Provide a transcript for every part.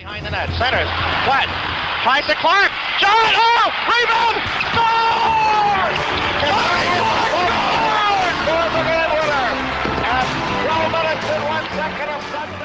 Behind the net, centers, flat, tries to Clark, shot, oh, rebound, scores! Clark scores the game winner at 12 minutes and 1 second of Sunday.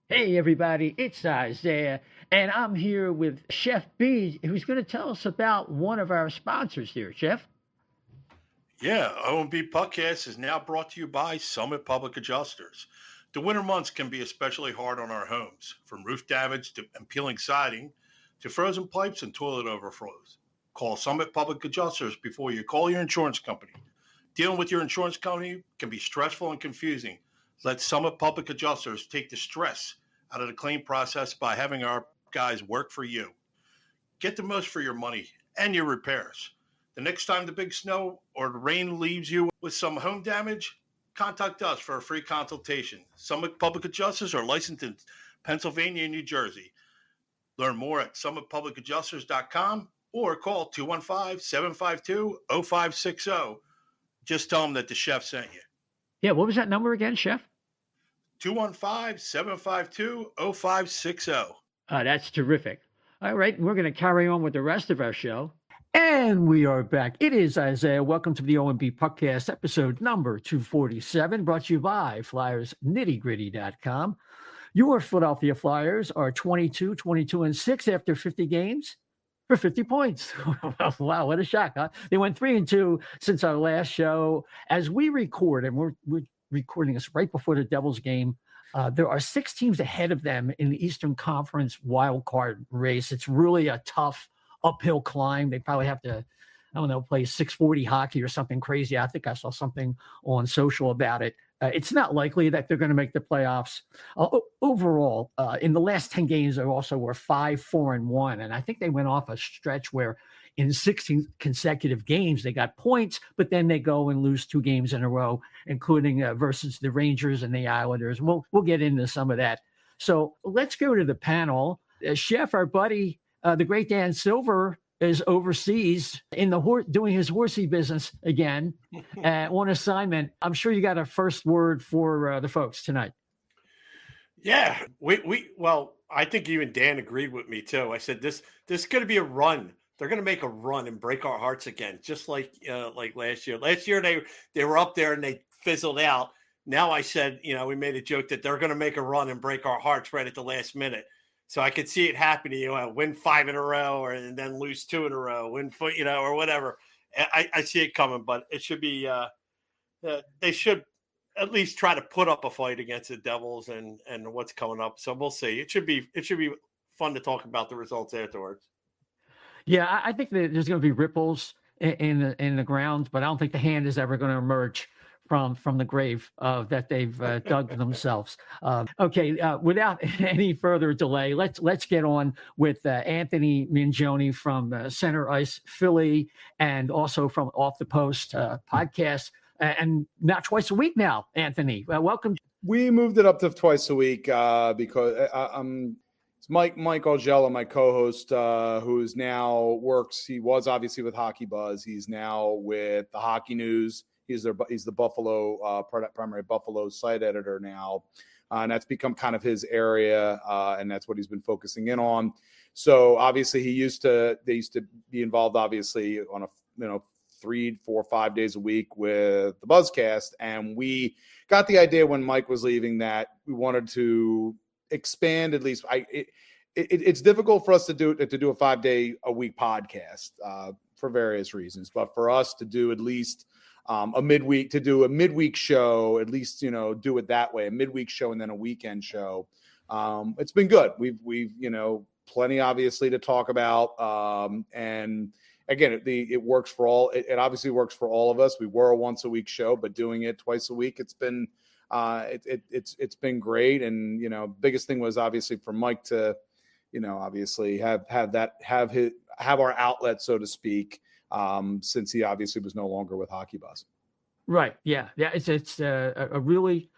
Hey everybody, it's Isaiah, and I'm here with Chef B, who's going to tell us about one of our sponsors here. Chef? Yeah, O&B Puckcast is now brought to you by Summit Public Adjusters. The winter months can be especially hard on our homes, from roof damage and peeling siding to frozen pipes and toilet overflows. Call Summit Public Adjusters before you call your insurance company. Dealing with your insurance company can be stressful and confusing. Let Summit Public Adjusters take the stress out of the claim process by having our guys work for you. Get the most for your money and your repairs. The next time the big snow or the rain leaves you with some home damage, contact us for a free consultation. Summit Public Adjusters are licensed in Pennsylvania and New Jersey. Learn more at summitpublicadjusters.com or call 215-752-0560. Just tell them that the chef sent you. Yeah, what was that number again, Chef? 215-752-0560. That's terrific. All right, we're going to carry on with the rest of our show. And we are back. It is Isaiah. Welcome to the O&B Puckcast, episode number 247, brought to you by FlyersNittyGritty.com. Your Philadelphia Flyers are 22-6 after 50 games for 50 points. Wow, what a shock, huh? They went 3-2 since our last show. As we record, and we're recording this right before the Devils game, there are 6 teams ahead of them in the Eastern Conference wild card race. It's really a tough uphill climb. They probably have to, I don't know, play 640 hockey or something crazy. I think I saw something on social about it. It's not likely that they're going to make the playoffs. Overall, in the last 10 games, they also were 5-4-1. And I think they went off a stretch where in 16 consecutive games, they got points, but then they go and lose 2 games in a row, including versus the Rangers and the Islanders. We'll get into some of that. So let's go to the panel. Chef, our buddy, the great Dan Silver, is overseas in the doing his horsey business again on assignment. I'm sure you got a first word for the folks tonight. Yeah, well, I think even Dan agreed with me too. I said this is going to be a run. They're going to make a run and break our hearts again, just like last year. Last year they were up there and they fizzled out. Now I said, we made a joke that they're going to make a run and break our hearts right at the last minute. So I could see it happening. Win 5 in a row, and then lose 2 in a row, or whatever. I see it coming, but it should be. They should at least try to put up a fight against the Devils and what's coming up. So we'll see. It should be fun to talk about the results afterwards. Yeah, I think that there's going to be ripples in the ground, but I don't think the hand is ever going to emerge from the grave that they've dug themselves. Okay, without any further delay, let's get on with Anthony Mingioni from Center Ice Philly, and also from Off the Post podcast, and now twice a week now. Anthony, welcome. We moved it up to twice a week because it's Mike Algella, my co-host, who's now works. He was obviously with Hockey Buzz. He's now with the Hockey News. He's the Buffalo primary Buffalo site editor now, and that's become kind of his area, and that's what he's been focusing in on. So obviously, they used to be involved, obviously, on a 3, 4, 5 days a week with the Buzzcast, and we got the idea when Mike was leaving that we wanted to expand at least. It's difficult for us to do a 5-day-a-week podcast for various reasons, but for us to do at least a midweek show, at least, do it that way, a midweek show and then a weekend show. It's been good. We've plenty obviously to talk about. And again, it works for all. It obviously works for all of us. We were a once a week show, but doing it twice a week, it's been been great. And biggest thing was obviously for Mike to, obviously have our outlet, so to speak, since he obviously was no longer with Hockey Buzz. Right. Yeah. Yeah. It's a really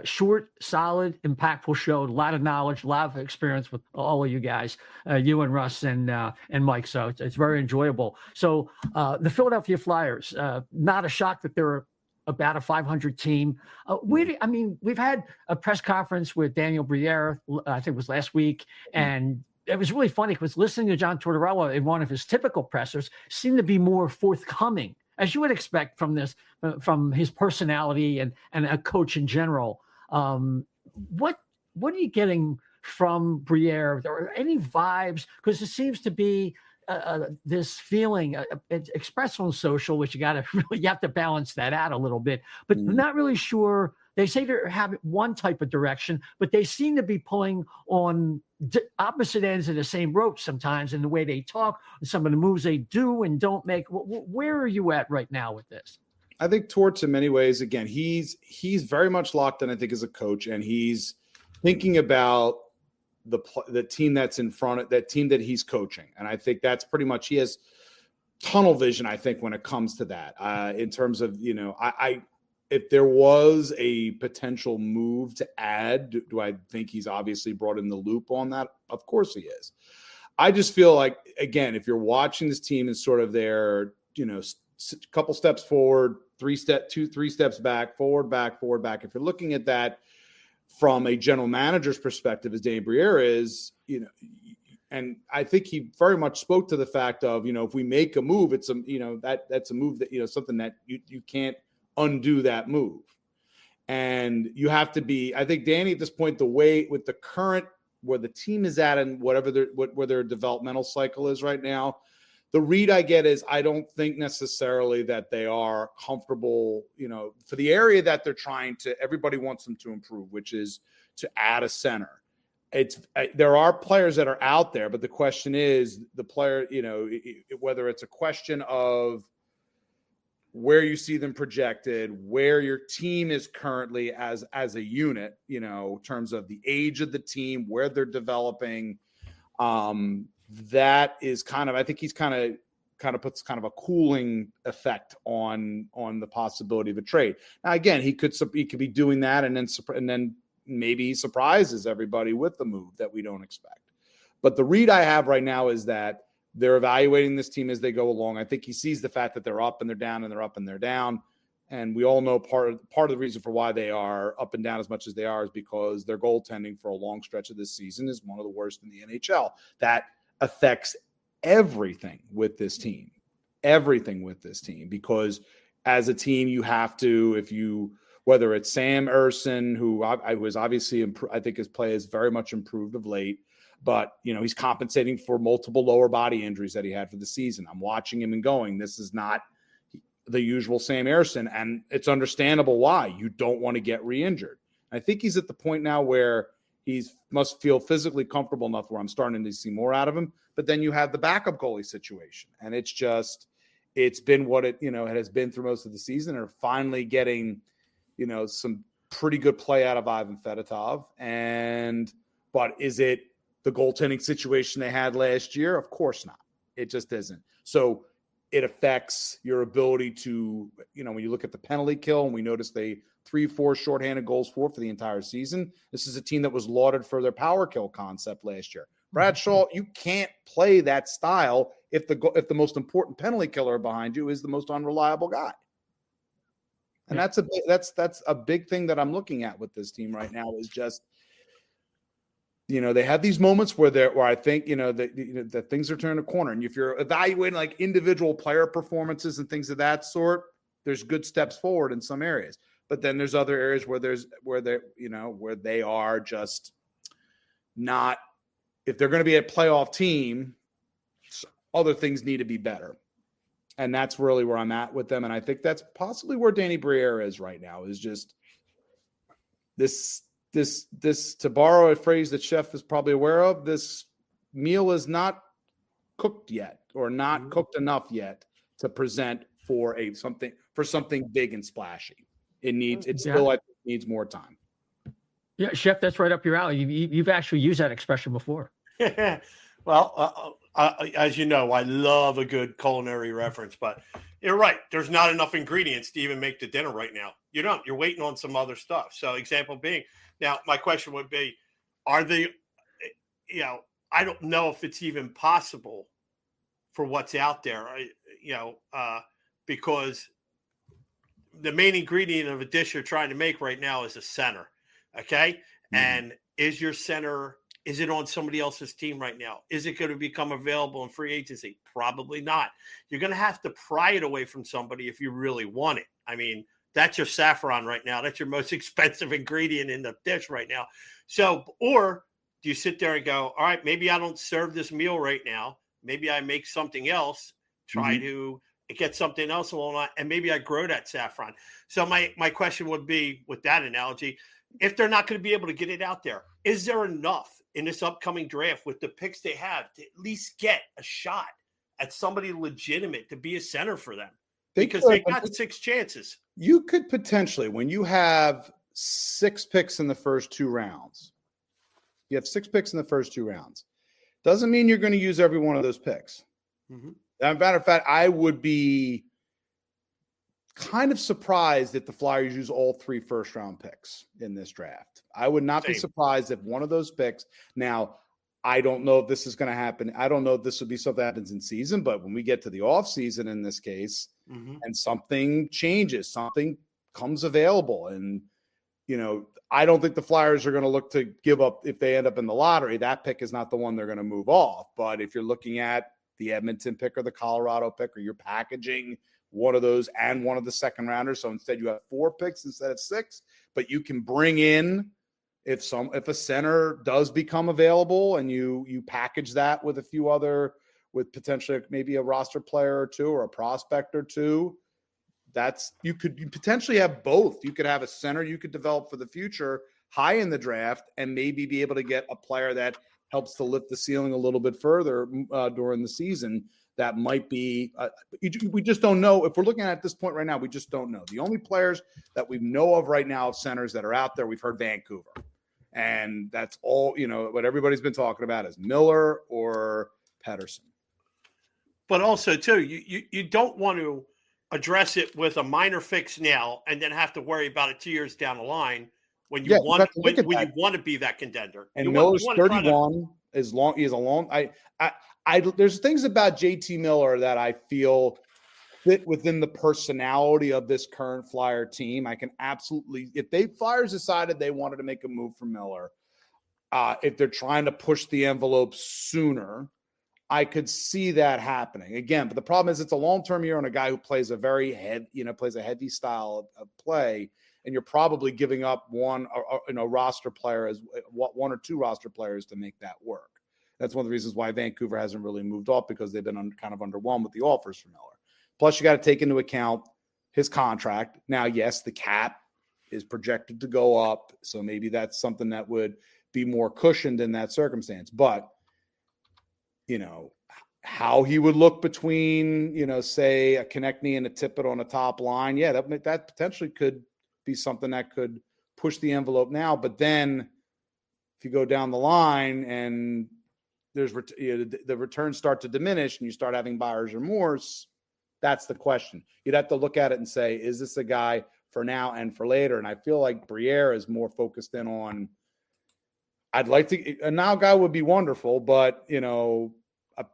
short, solid, impactful show. A lot of knowledge, a lot of experience with all of you guys, you and Russ and Mike. So it's very enjoyable. So the Philadelphia Flyers, not a shock that they're about a 500 team. We've had a press conference with Daniel Briere, I think it was last week, and it was really funny because listening to John Tortorella in one of his typical pressers seemed to be more forthcoming, as you would expect from his personality and a coach in general. What are you getting from Briere? Are any vibes? Because it seems to be this feeling expressed on social, which you have to balance that out a little bit, but not really sure. They say they're having one type of direction, but they seem to be pulling on opposite ends of the same rope sometimes in the way they talk, some of the moves they do and don't make. Where are you at right now with this? I think Torts, in many ways, again, he's very much locked in, I think, as a coach, and he's thinking about the team that's in front of that team that he's coaching. And I think that's pretty much, he has tunnel vision, I think, when it comes to that, in terms of, if there was a potential move to add, do I think he's obviously brought in the loop on that? Of course he is. I just feel like, again, if you're watching this team and sort of their, couple steps forward, three steps back, forward, back. If you're looking at that from a general manager's perspective, as Danny Briere is, and I think he very much spoke to the fact of, if we make a move, it's that's a move that, something that you can't undo that move. And you have to be, I think Danny at this point, the way with the current, where the team is at and whatever where their developmental cycle is right now, the read I get is I don't think necessarily that they are comfortable, for the area that they're trying to, everybody wants them to improve, which is to add a center. There are players that are out there, but the question is the player, whether it's a question of where you see them projected, where your team is currently as a unit, in terms of the age of the team, where they're developing, that is kind of, I think he's kind of puts kind of a cooling effect on the possibility of a trade. Now, again, he could be doing that and then maybe he surprises everybody with the move that we don't expect. But the read I have right now is that they're evaluating this team as they go along. I think he sees the fact that they're up and they're down and they're up and they're down. And we all know part of the reason for why they are up and down as much as they are is because their goaltending for a long stretch of this season is one of the worst in the NHL. That affects everything with this team, because as a team, you have to, whether it's Sam Ersson, who I was obviously, I think his play is very much improved of late, but he's compensating for multiple lower body injuries that he had for the season. I'm watching him and going, this is not the usual Sam Ersson, and it's understandable why you don't want to get re-injured. I think he's at the point now where he must feel physically comfortable enough where I'm starting to see more out of him. But then you have the backup goalie situation, and it's been what it has been through most of the season, and finally getting some pretty good play out of Ivan Fedotov. But is it the goaltending situation they had last year? Of course not. It just isn't. So it affects your ability to, when you look at the penalty kill, and we noticed they 3-4 shorthanded goals for the entire season. This is a team that was lauded for their power kill concept last year. Bradshaw, you can't play that style if the most important penalty killer behind you is the most unreliable guy. And that's a big thing that I'm looking at with this team right now is just, they have these moments where I think, that things are turning a corner. And if you're evaluating like individual player performances and things of that sort, there's good steps forward in some areas. But then there's other areas where they are just not, if they're going to be a playoff team, other things need to be better. And that's really where I'm at with them. And I think that's possibly where Danny Briere is right now, is just this, to borrow a phrase that Chef is probably aware of, this meal is not cooked yet, or not cooked enough yet to present for something big and splashy. It still needs more time. Yeah, Chef, that's right up your alley. You've actually used that expression before. Well, as you know, I love a good culinary reference, but you're right. There's not enough ingredients to even make the dinner right now. You don't. You're waiting on some other stuff. So, example being, now my question would be, are they, I don't know if it's even possible for what's out there, because the main ingredient of a dish you're trying to make right now is a center. Okay. Mm-hmm. And is your center, is it on somebody else's team right now? Is it going to become available in free agency? Probably not. You're going to have to pry it away from somebody if you really want it. I mean, that's your saffron right now. That's your most expensive ingredient in the dish right now. So, or do you sit there and go, all right, maybe I don't serve this meal right now. Maybe I make something else, try to get something else along, and maybe I grow that saffron. So my question would be, with that analogy, if they're not going to be able to get it out there, is there enough in this upcoming draft with the picks they have to at least get a shot at somebody legitimate to be a center for them? Because they got 6 chances. You could potentially, when you have 6 picks in the first 2 rounds, you have 6 picks in the first 2 rounds. Doesn't mean you're going to use every one of those picks. Mm-hmm. As a matter of fact, I would be kind of surprised if the Flyers use all 3 first-round picks in this draft. I would not be surprised if one of those picks. Now, I don't know if this is going to happen. I don't know if this would be something that happens in season, but when we get to the offseason in this case, and something changes, something comes available, and I don't think the Flyers are going to look to give up if they end up in the lottery. That pick is not the one they're going to move off. But if you're looking at the Edmonton pick or the Colorado pick, or you're packaging one of those and one of the second rounders, so instead you have 4 picks instead of 6, but you can bring in if a center does become available, and you package that with a few other, with potentially maybe a roster player or 2 or a prospect or 2. You potentially have both. You could have a center you could develop for the future high in the draft, and maybe be able to get a player that helps to lift the ceiling a little bit further during the season. That might be we just don't know. If we're looking at this point right now, we just don't know. The only players that we know of right now, centers that are out there, we've heard Vancouver, and that's all. What everybody's been talking about is Miller or Pettersson. But also too, you don't want to address it with a minor fix now and then have to worry about it 2 years down the line when you want to be that contender. And Miller's 31 is long. He is a long. There's things about JT Miller that I feel fit within the personality of this current Flyer team. I can absolutely, if Flyers decided they wanted to make a move for Miller, if they're trying to push the envelope sooner, I could see that happening again. But the problem is, it's a long-term year on a guy who plays a very heavy style of play, and you're probably giving up one roster player, as 1 or 2 roster players, to make that work. That's one of the reasons why Vancouver hasn't really moved off, because they've been kind of underwhelmed with the offers for Miller. Plus, you got to take into account his contract. Now, yes, the cap is projected to go up, so maybe that's something that would be more cushioned in that circumstance. But how he would look between, say a Konechny and a Tippett on a top line. Yeah, that potentially could be something that could push the envelope now. But then if you go down the line and there's the returns start to diminish and you start having buyer's remorse, that's the question. You'd have to look at it and say, is this a guy for now and for later? And I feel like Briere is more focused in on, I'd like to, a now guy would be wonderful, but,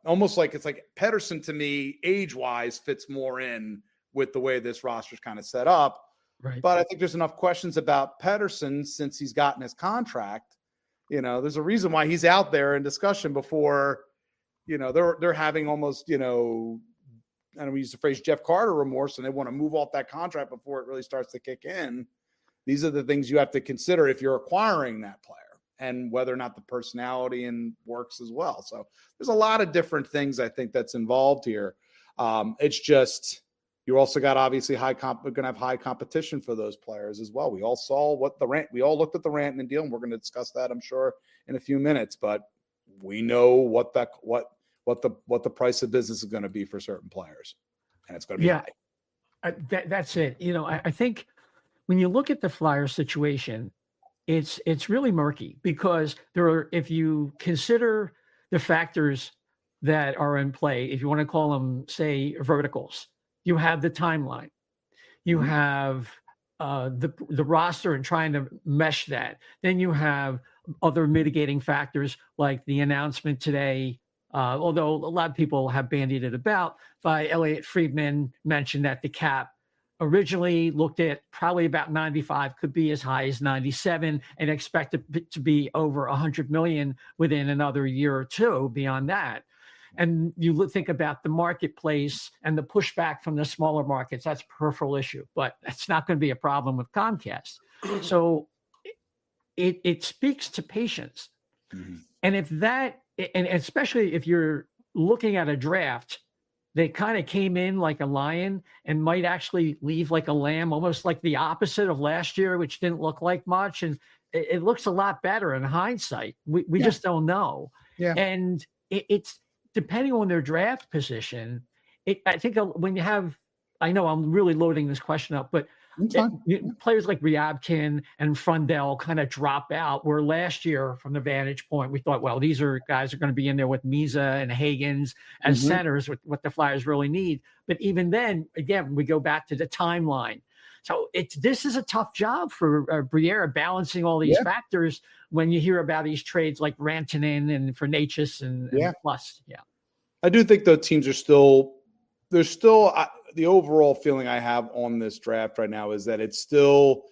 almost like it's like Pettersson, to me, age-wise, fits more in with the way this roster's kind of set up. Right. But I think there's enough questions about Pettersson since he's gotten his contract. There's a reason why he's out there in discussion before, they're having almost, I don't know, we use the phrase Jeff Carter remorse, and they want to move off that contract before it really starts to kick in. These are the things you have to consider if you're acquiring that player, and whether or not the personality and works as well. So there's a lot of different things I think that's involved here. It's just, you also got obviously we're going to have high competition for those players as well. We all saw we all looked at the Rantanen deal, and we're going to discuss that, I'm sure, in a few minutes. But we know what the price of business is going to be for certain players, and it's going to be high. That's it. I think when you look at the Flyers situation, it's really murky because if you consider the factors that are in play, if you want to call them, say, verticals, you have the timeline, you have the roster and trying to mesh that. Then you have other mitigating factors like the announcement today, although a lot of people have bandied it about, by Elliot Friedman, mentioned that the cap originally looked at probably about 95, could be as high as 97, and expected to be over 100 million within another year or two beyond that. And you think about the marketplace and the pushback from the smaller markets, that's a peripheral issue, but that's not going to be a problem with Comcast. So it speaks to patience. Mm-hmm. And especially if you're looking at a draft, they kind of came in like a lion and might actually leave like a lamb, almost like the opposite of last year, which didn't look like much. And it looks a lot better in hindsight. We just don't know. Yeah. And it's depending on their draft position. I think when you have, I know I'm really loading this question up, but players like Ryabkin and Frundell kind of drop out, where last year from the vantage point, we thought, well, these are guys are going to be in there with Misa and Hagens as centers, with what the Flyers really need. But even then, again, we go back to the timeline. So this is a tough job for Briere, balancing all these factors when you hear about these trades like Rantanen and Fernachis and plus. Yeah. I do think the teams are there's still the overall feeling I have on this draft right now is that it still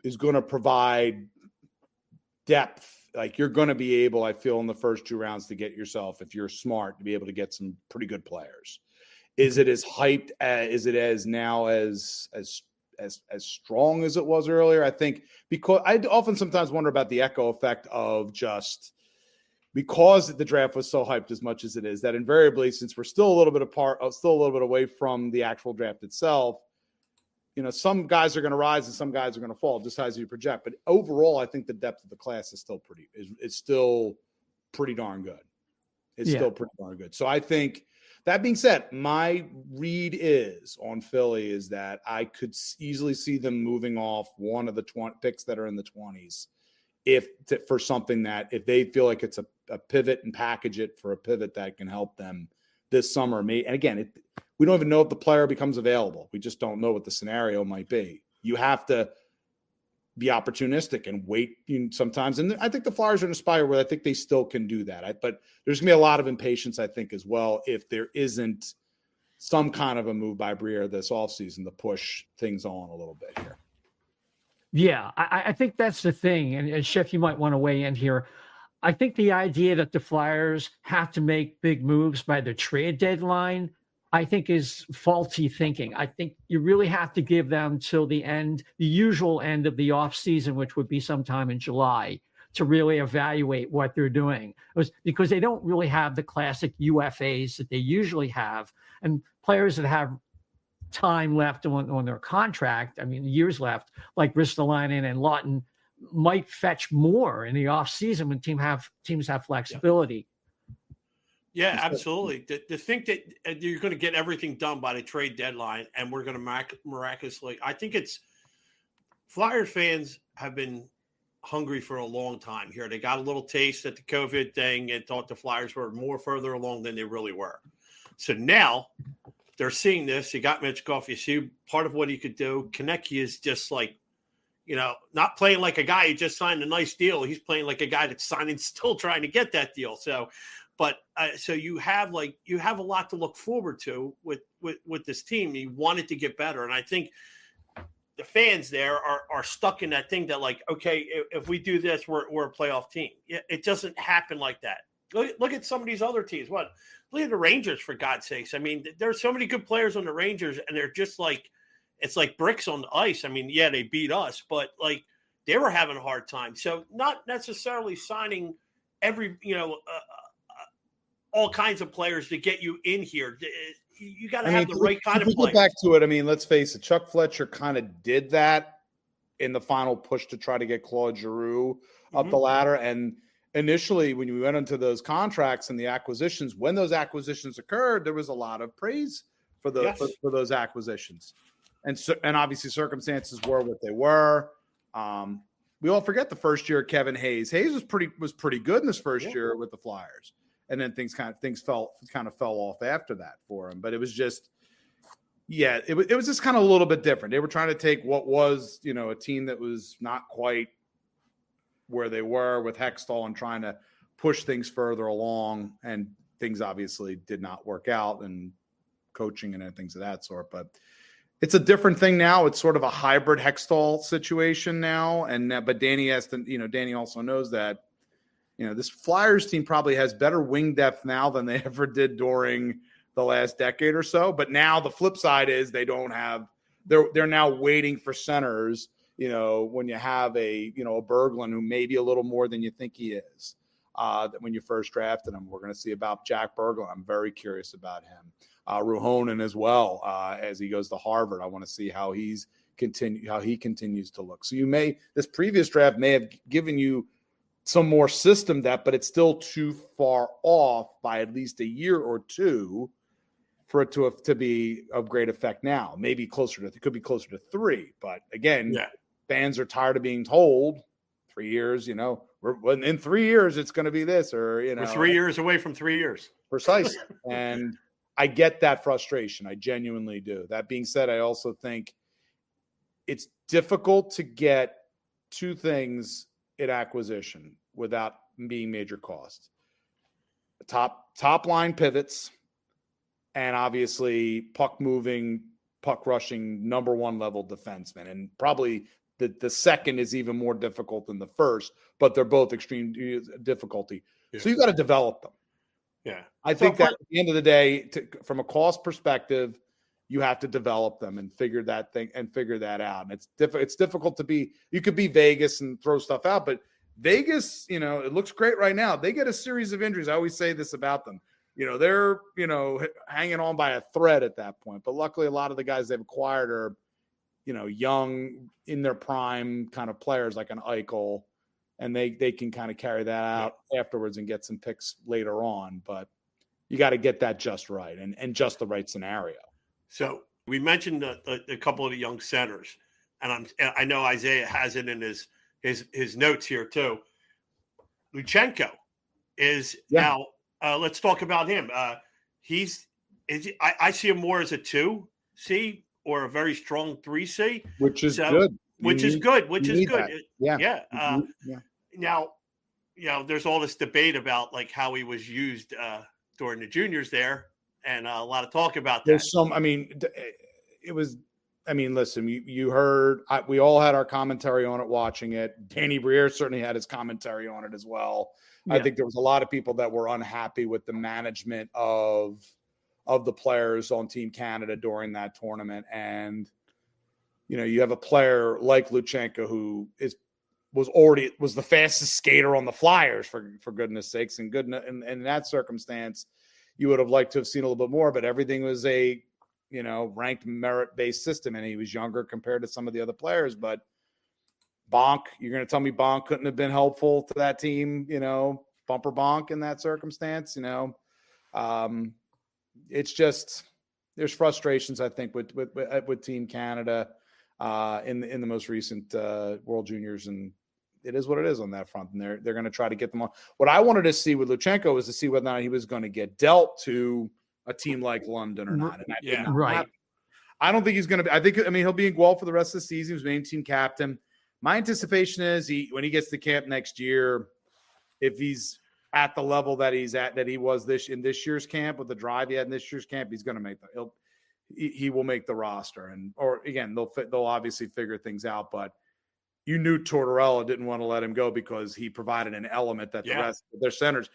is going to provide depth. Like you're going to be able, I feel, in the first 2 rounds to get yourself, if you're smart, to be able to get some pretty good players. Is it as hyped is it as now as strong as it was earlier? I think because I often sometimes wonder about the echo effect of just because the draft was so hyped as much as it is, that invariably, since we're still a little bit still a little bit away from the actual draft itself, some guys are going to rise and some guys are going to fall, just as you project. But overall, I think the depth of the class is still pretty darn good. It's still pretty darn good. So I think, that being said, my read on Philly is that I could easily see them moving off one of the 20 picks that are in the 20s for something that, if they feel like it's a pivot and package it for a pivot that can help them this summer. And again, we don't even know if the player becomes available. We just don't know what the scenario might be. You have to be opportunistic and wait sometimes. And I think the Flyers are in a spot where I think they still can do that. But there's going to be a lot of impatience, I think, as well, if there isn't some kind of a move by Briere this offseason to push things on a little bit here. Yeah, I think that's the thing. And Chef, you might want to weigh in here. I think the idea that the Flyers have to make big moves by the trade deadline, I think, is faulty thinking. I think you really have to give them till the usual end of the offseason, which would be sometime in July, to really evaluate what they're doing. Because they don't really have the classic UFAs that they usually have. And players that have time left on their contract, years left, like Ristolainen and Lawton, might fetch more in the offseason when teams have flexibility. Yeah, absolutely. To think that you're going to get everything done by the trade deadline and we're going to miraculously, I think Flyers fans have been hungry for a long time here. They got a little taste at the COVID thing and thought the Flyers were more further along than they really were. So now they're seeing this. You got Mitchkov. You see part of what he could do. Konecny is just like, not playing like a guy who just signed a nice deal. He's playing like a guy that's signing, still trying to get that deal. So you have a lot to look forward to with this team. You want it to get better. And I think the fans there are stuck in that thing that, like, okay, if we do this, we're a playoff team. It doesn't happen like that. Look at some of these other teams. Look at the Rangers, for God's sakes. There's so many good players on the Rangers, and they're just like, it's like bricks on the ice. They beat us, but like they were having a hard time. So not necessarily signing every, all kinds of players to get you in here. You got to have the right kind of players. Back to it. Let's face it. Chuck Fletcher kind of did that in the final push to try to get Claude Giroux up the ladder. And initially, when we went into those contracts and the acquisitions, when those acquisitions occurred, there was a lot of praise for the for those acquisitions, and obviously circumstances were what they were. We all forget the first year of Kevin Hayes. Hayes was pretty good in his first year with the Flyers, and then things kind of fell off after that for him. But it was just, it was just kind of a little bit different. They were trying to take what was, a team that was not quite where they were with Hextall and trying to push things further along, and things obviously did not work out, and coaching and things of that sort. But it's a different thing now. It's sort of a hybrid Hextall situation now. But Danny Danny also knows that, this Flyers team probably has better wing depth now than they ever did during the last decade or so. But now the flip side is they're now waiting for centers, when you have a Berglund who may be a little more than you think he is, when you first drafted him. We're going to see about Jack Berglund. I'm very curious about him. Ruhonen as well, as he goes to Harvard. I want to see how he continues to look. So this previous draft may have given you some more system depth, but it's still too far off by at least a year or two for it to be of great effect now. Maybe it could be closer to 3. But again, fans are tired of being told 3 years, in 3 years it's going to be this, or we're 3 years away from 3 years. Precisely. And I get that frustration. I genuinely do. That being said, I also think it's difficult to get two things in acquisition without being major costs. Top line pivots, and obviously puck moving, puck rushing, number one level defensemen. And probably the second is even more difficult than the first, but they're both extreme difficulty. Yeah. So you got to develop them. Yeah. I think that at the end of the day, from a cost perspective, you have to develop them and figure that out. And it's difficult to be, you could be Vegas and throw stuff out, but Vegas, it looks great right now. They get a series of injuries. I always say this about them. They're, hanging on by a thread at that point. But luckily, a lot of the guys they've acquired are, young in their prime kind of players like an Eichel, and they can kind of carry that out afterwards and get some picks later on. But you got to get that just right and just the right scenario. So we mentioned a couple of the young centers, and I know Isaiah has it in his notes here too. Luchenko is now. Let's talk about him. I see him more as a 2C or a very strong 3C, which is good. Which is good. Yeah. Now, there's all this debate about like how he was used during the juniors there, and a lot of talk about that. Listen, you heard, we all had our commentary on it watching it. Danny Briere certainly had his commentary on it as well. Yeah. I think there was a lot of people that were unhappy with the management of the players on Team Canada during that tournament. And, you have a player like Luchenko who was the fastest skater on the Flyers for goodness sakes, and in that circumstance, you would have liked to have seen a little bit more, but everything was a, ranked merit-based system, and he was younger compared to some of the other players. But Bonk, you're going to tell me Bonk couldn't have been helpful to that team, bumper Bonk in that circumstance, it's just, there's frustrations, I think, with Team Canada in the most recent World Juniors, and it is what it is on that front. And they're going to try to get them on. What I wanted to see with Luchenko was to see whether or not he was going to get dealt to a team like London or not. And right. I don't think he's going to be. He'll be in Guelph for the rest of the season. He was named team captain. My anticipation is when he gets to camp next year, if he's at the level that he was in this year's camp with the drive he had in this year's camp, he's going to he will make the roster. Or again, they'll obviously figure things out, but you knew Tortorella didn't want to let him go because he provided an element that the rest of their centers,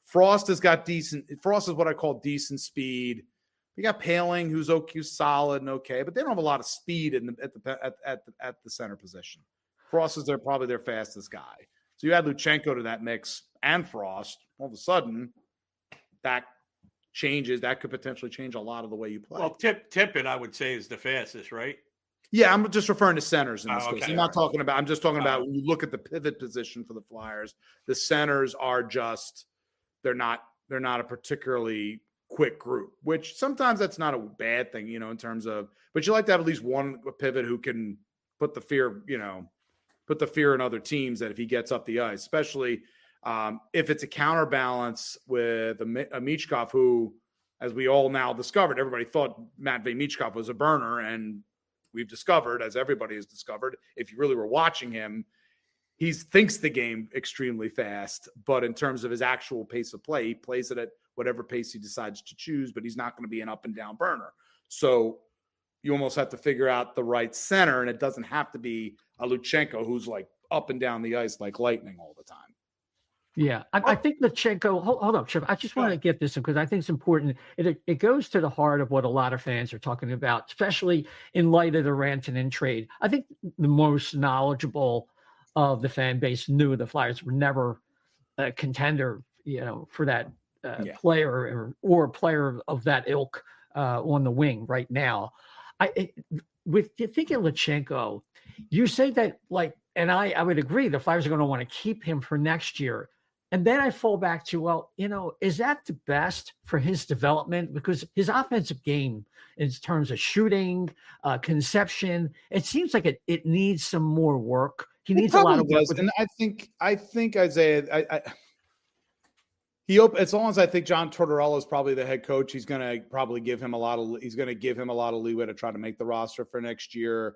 Frost has got Frost is what I call decent speed. You got Paling, who's solid and okay, but they don't have a lot of speed at the center position. Frost is probably their fastest guy. So you add Luchenko to that mix and Frost, all of a sudden that changes. That could potentially change a lot of the way you play. Well, Tippett, I would say, is the fastest, right? Yeah, I'm just referring to centers in this case. Okay. I'm not talking about. I'm just talking about when you look at the pivot position for the Flyers. The centers are just they're not a particularly quick group. Which sometimes that's not a bad thing, in terms of. But you like to have at least one pivot who can put the fear in other teams that if he gets up the ice, especially if it's a counterbalance with a Michkov, who, as we all now discovered, everybody thought Matvei Michkov was a burner, and we've discovered, as everybody has discovered, if you really were watching him, he thinks the game extremely fast, but in terms of his actual pace of play, he plays it at whatever pace he decides to choose, but he's not going to be an up and down burner. So you almost have to figure out the right center, and it doesn't have to be a Luchenko who's like up and down the ice like lightning all the time. Yeah, I think Luchenko. Hold up, Chip. I just want to get this because I think it's important. It goes to the heart of what a lot of fans are talking about, especially in light of the Rantanen trade. I think the most knowledgeable of the fan base knew the Flyers were never a contender, for that player or a player of that ilk on the wing right now. With you thinking Luchenko, you say that and I would agree the Flyers are going to want to keep him for next year. And then I fall back to, is that the best for his development? Because his offensive game in terms of shooting, conception, it seems like it needs some more work. He needs a lot of work. And I think Isaiah, as long as I think John Tortorella is probably the head coach, he's going to probably give him a lot of leeway to try to make the roster for next year.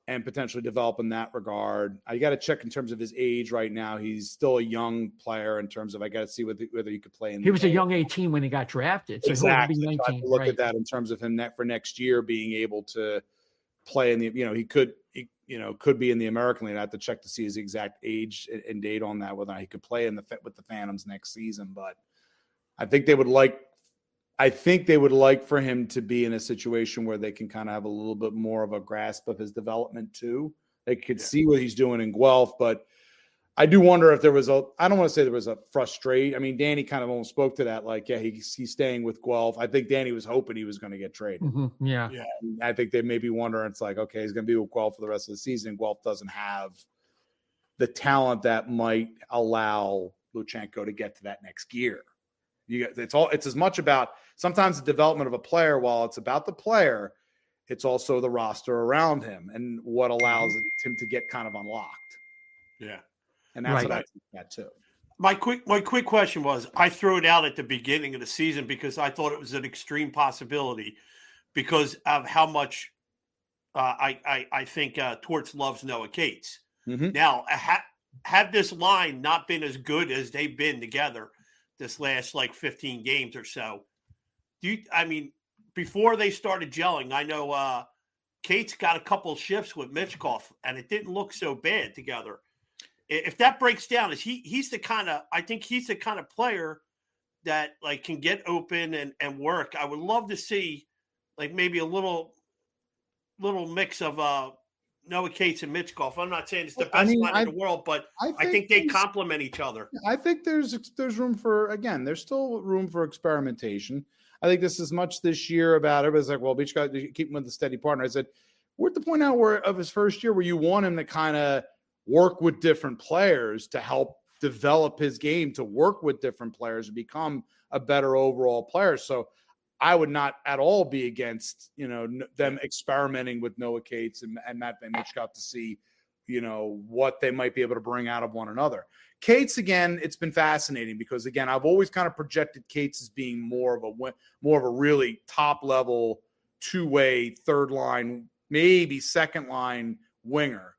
And potentially develop in that regard. I got to check in terms of his age right now. He's still a young player in terms of I got to see whether he could play. He was a young 18 when he got drafted. So exactly. He'll be 19. Look at that in terms of him for next year being able to play in the. He could be in the American League. I have to check to see his exact age and date on that, whether he could play with the Phantoms next season. But I think they would like for him to be in a situation where they can kind of have a little bit more of a grasp of his development too. They could see what he's doing in Guelph, but I do wonder if I don't want to say there was a frustration. I mean, Danny kind of almost spoke to that. He's staying with Guelph. I think Danny was hoping he was going to get traded. Mm-hmm. Yeah. I think they may be wondering, it's like, okay, he's going to be with Guelph for the rest of the season. Guelph doesn't have the talent that might allow Luchenko to get to that next gear. It's as much about sometimes the development of a player. While it's about the player, it's also the roster around him and what allows him to get kind of unlocked. Yeah. And that's what I think that too. My quick question was, I threw it out at the beginning of the season because I thought it was an extreme possibility because of how much I think Torts loves Noah Cates. Mm-hmm. Now, had this line not been as good as they've been together this last 15 games or so, before they started gelling, I know Cates got a couple shifts with Michkov, and it didn't look so bad together. If that breaks down, he's the kind of player that can get open and work. I would love to see maybe a little mix of Noah Cates and Michkov. I'm not saying it's the best line in the world, but I think they complement each other. I think there's room for, there's still room for experimentation. I think this is much this year about everybody's like, well, Michkov, keep him with a steady partner. I said, we're at the point now of his first year where you want him to kind of work with different players to help develop his game, to work with different players and become a better overall player. So I would not at all be against, them experimenting with Noah Cates and Matvei Michkov to see, what they might be able to bring out of one another. Cates, again, it's been fascinating because, again, I've always kind of projected Cates as being more of a really top level, two-way, third line, maybe second line winger.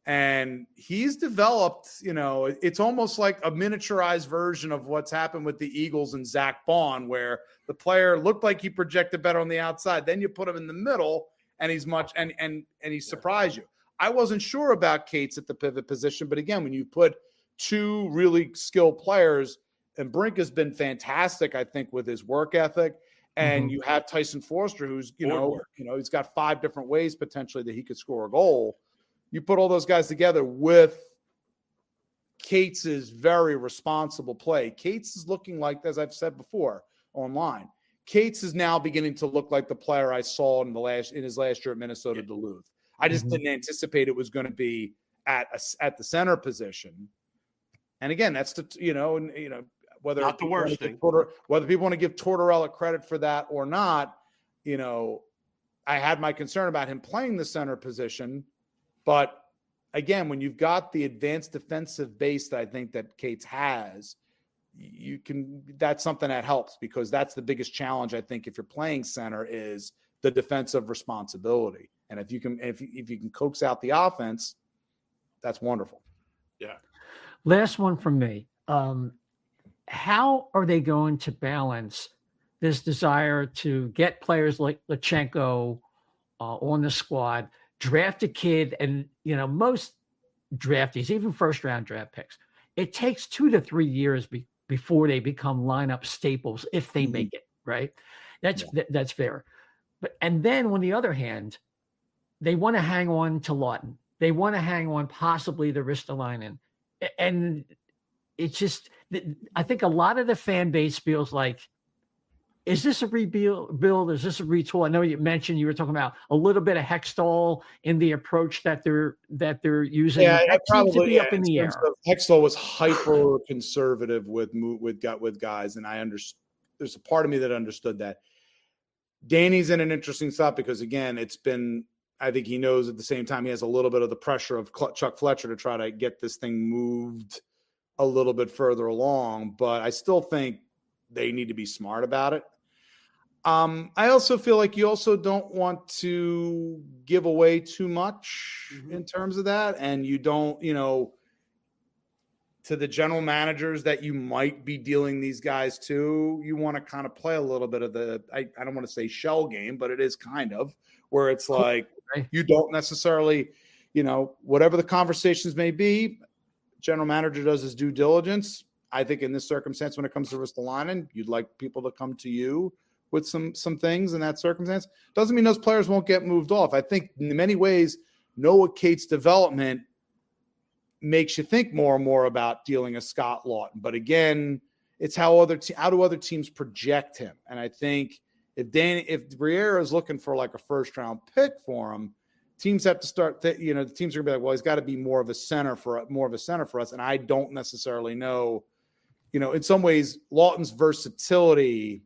And he's developed, it's almost like a miniaturized version of what's happened with the Eagles and Zach Bond, where the player looked like he projected better on the outside. Then you put him in the middle and he's he surprised you. I wasn't sure about Cates at the pivot position, but again, when you put two really skilled players, and Brink has been fantastic, I think, with his work ethic. And you have Tyson Forster, who's, he's got 5 different ways potentially that he could score a goal. You put all those guys together with Cates' very responsible play. Cates is looking like, as I've said before online, Cates is now beginning to look like the player I saw in his last year at Minnesota Duluth. I just didn't anticipate it was going to be at the center position. And again, that's whether Not the worst thing. Whether people want to give Tortorella credit for that or not, I had my concern about him playing the center position, but again, when you've got the advanced defensive base that I think that Cates has, that's something that helps, because that's the biggest challenge I think if you're playing center is the defensive responsibility. And if you can coax out the offense, that's wonderful. Yeah. Last one from me. How are they going to balance this desire to get players like Lachenko on the squad, draft a kid, and most draftees, even first round draft picks, it takes 2 to 3 years before they become lineup staples if they make it, right? That's fair. And then on the other hand, they want to hang on to Lawton. They want to hang on possibly the Ristolainen. And it's just, I think a lot of the fan base feels like, is this a rebuild? Is this a retool? I know you mentioned you were talking about a little bit of Hextall in the approach that they're using. Yeah, that seems to be up in the air. Hextall was hyper conservative with guys, and there's a part of me that understood that. Danny's in an interesting spot because again, I think he knows at the same time he has a little bit of the pressure of Chuck Fletcher to try to get this thing moved a little bit further along, but I still think they need to be smart about it. I also feel like you also don't want to give away too much in terms of that. And you don't, to the general managers that you might be dealing these guys to, you want to kind of play a little bit of I don't want to say shell game, but it is kind of where it's like, you don't necessarily, whatever the conversations may be, general manager does his due diligence. I think in this circumstance, when it comes to Ristolainen, you'd like people to come to you with some things in that circumstance. Doesn't mean those players won't get moved off. I think in many ways, Noah Cates' development makes you think more and more about dealing a Scott Lawton. But again, it's how do other teams project him? And I think if Briere is looking for like a first round pick for him, teams have to start. The teams are gonna be like, well, he's got to be more of a center for us. And I don't necessarily know. In some ways, Lawton's versatility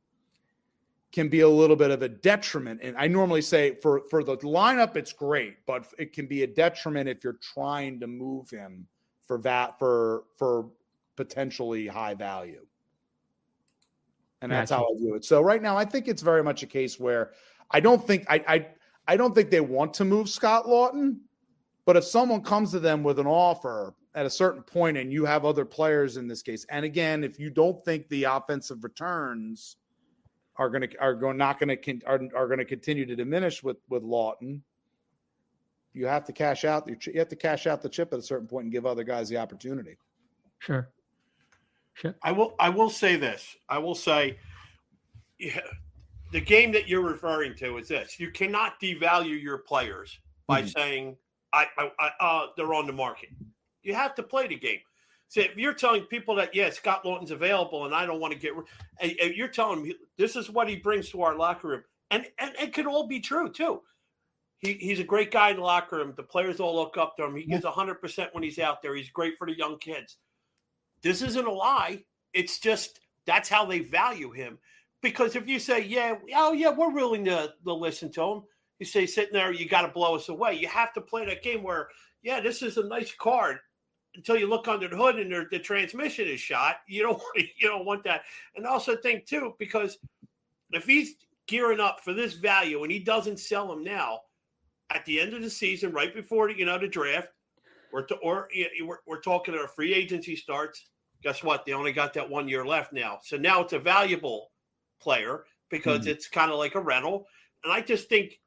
can be a little bit of a detriment. And I normally say for the lineup, it's great, but it can be a detriment if you're trying to move him for potentially high value. And that's how I do it. So right now, I think it's very much a case where I don't think they want to move Scott Lawton, but if someone comes to them with an offer at a certain point and you have other players in this case, and again, if you don't think the offensive returns are going to continue to diminish with Lawton, you have to cash out. You have to cash out the chip at a certain point and give other guys the opportunity. Sure. I will say this. I will say, the game that you're referring to is this: you cannot devalue your players by saying they're on the market. You have to play the game. So if you're telling people that, Scott Lawton's available and I don't want to get – you're telling me this is what he brings to our locker room. And it could all be true too. He's a great guy in the locker room. The players all look up to him. He gives 100% when he's out there. He's great for the young kids. This isn't a lie. It's just that's how they value him. Because if you say, we're willing to listen to him, you say sitting there, you got to blow us away. You have to play that game where, this is a nice card until you look under the hood and the transmission is shot. You don't want that. And also think too, because if he's gearing up for this value and he doesn't sell him now, at the end of the season, right before the draft, we're talking a free agency starts. Guess what? They only got that 1 year left now. So now it's a valuable player because it's kind of like a rental. And I just think,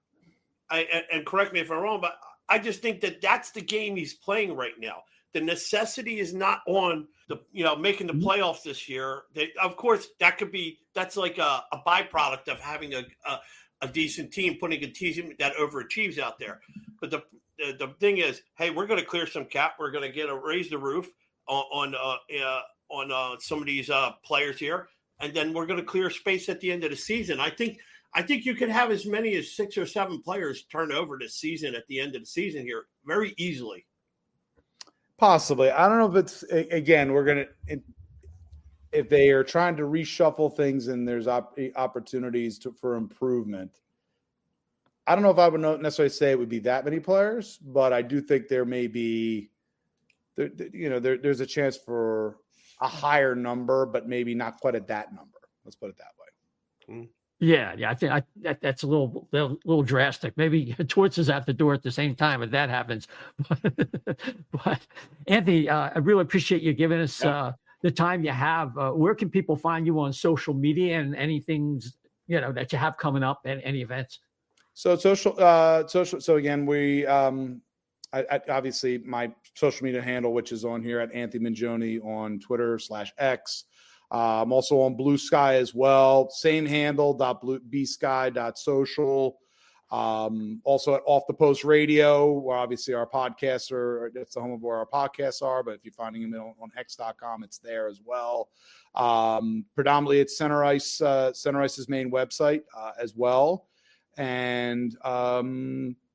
and correct me if I'm wrong, but I just think that that's the game he's playing right now. The necessity is not on the, making the playoffs this year. Of course, that's like a byproduct of having a decent team, putting a team that overachieves out there. But the thing is, hey, we're going to clear some cap. We're going to raise the roof on some of these players here. and then we're going to clear space at the end of the season. I think you could have as many as 6 or 7 players turn over this season at the end of the season here very easily. Possibly. I don't know if it's, again, if they are trying to reshuffle things and there's opportunities for improvement. I don't know if I would necessarily say it would be that many players, but I do think there may be, there's a chance for a higher number, but maybe not quite at that number. Let's put it that way. Yeah, I think that's a little drastic. Maybe Torts is out the door at the same time if that happens. But Anthony, I really appreciate you giving us the time you have. Where can people find you on social media and anything that you have coming up and any events? So social. So again, we obviously my social media handle, which is on here at Anthony Mingioni on Twitter /X. I'm also on Blue Sky as well. Same handle, .bsky.social. Also at Off the Post Radio, where obviously our podcasts are, that's the home of where our podcasts are. But if you're finding them on X.com, it's there as well. Predominantly it's Center Ice's main website as well. And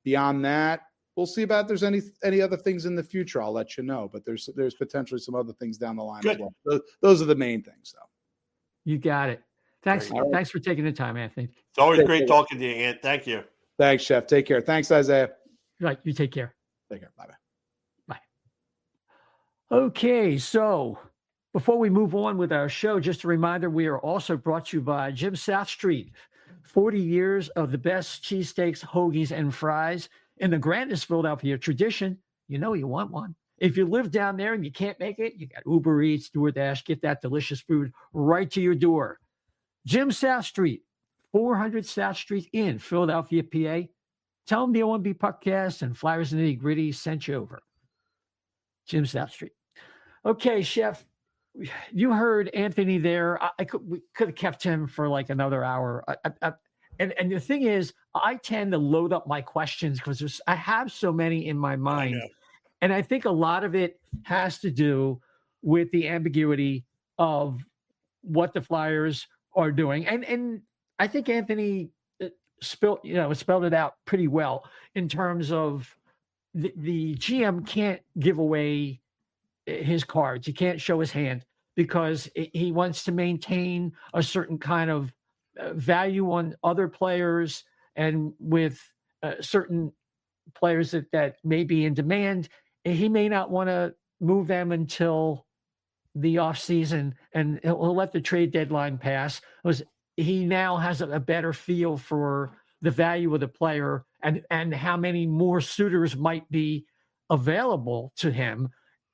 beyond that, we'll see about if there's any other things in the future. I'll let you know, but there's potentially some other things down the line as well. Those are the main things, though. You got it. Thanks for taking the time, Anthony. It's always great talking to you, Ant. Thank you. Thanks, Chef. Take care. Thanks, Isaiah. Right. You take care. Take care. Bye-bye. Bye. Okay, so before we move on with our show, just a reminder, we are also brought to you by Jim South Street. 40 years of the best cheesesteaks, hoagies, and fries in the grandest Philadelphia tradition. You know you want one. If you live down there and you can't make it, you got Uber Eats, DoorDash, get that delicious food right to your door. Jim South Street, 400 South Street in Philadelphia, PA. Tell them the O&B Puckcast and Flyers and Nitty Gritty sent you over. Jim South Street. Okay, Chef, you heard Anthony there. We could have kept him for like another hour. And the thing is, I tend to load up my questions because I have so many in my mind. And I think a lot of it has to do with the ambiguity of what the Flyers are doing. And I think Anthony spelled it out pretty well in terms of the GM can't give away his cards. He can't show his hand because he wants to maintain a certain kind of value on other players, and with certain players that may be in demand, he may not want to move them until the off season, and he'll let the trade deadline pass. He now has a better feel for the value of the player and how many more suitors might be available to him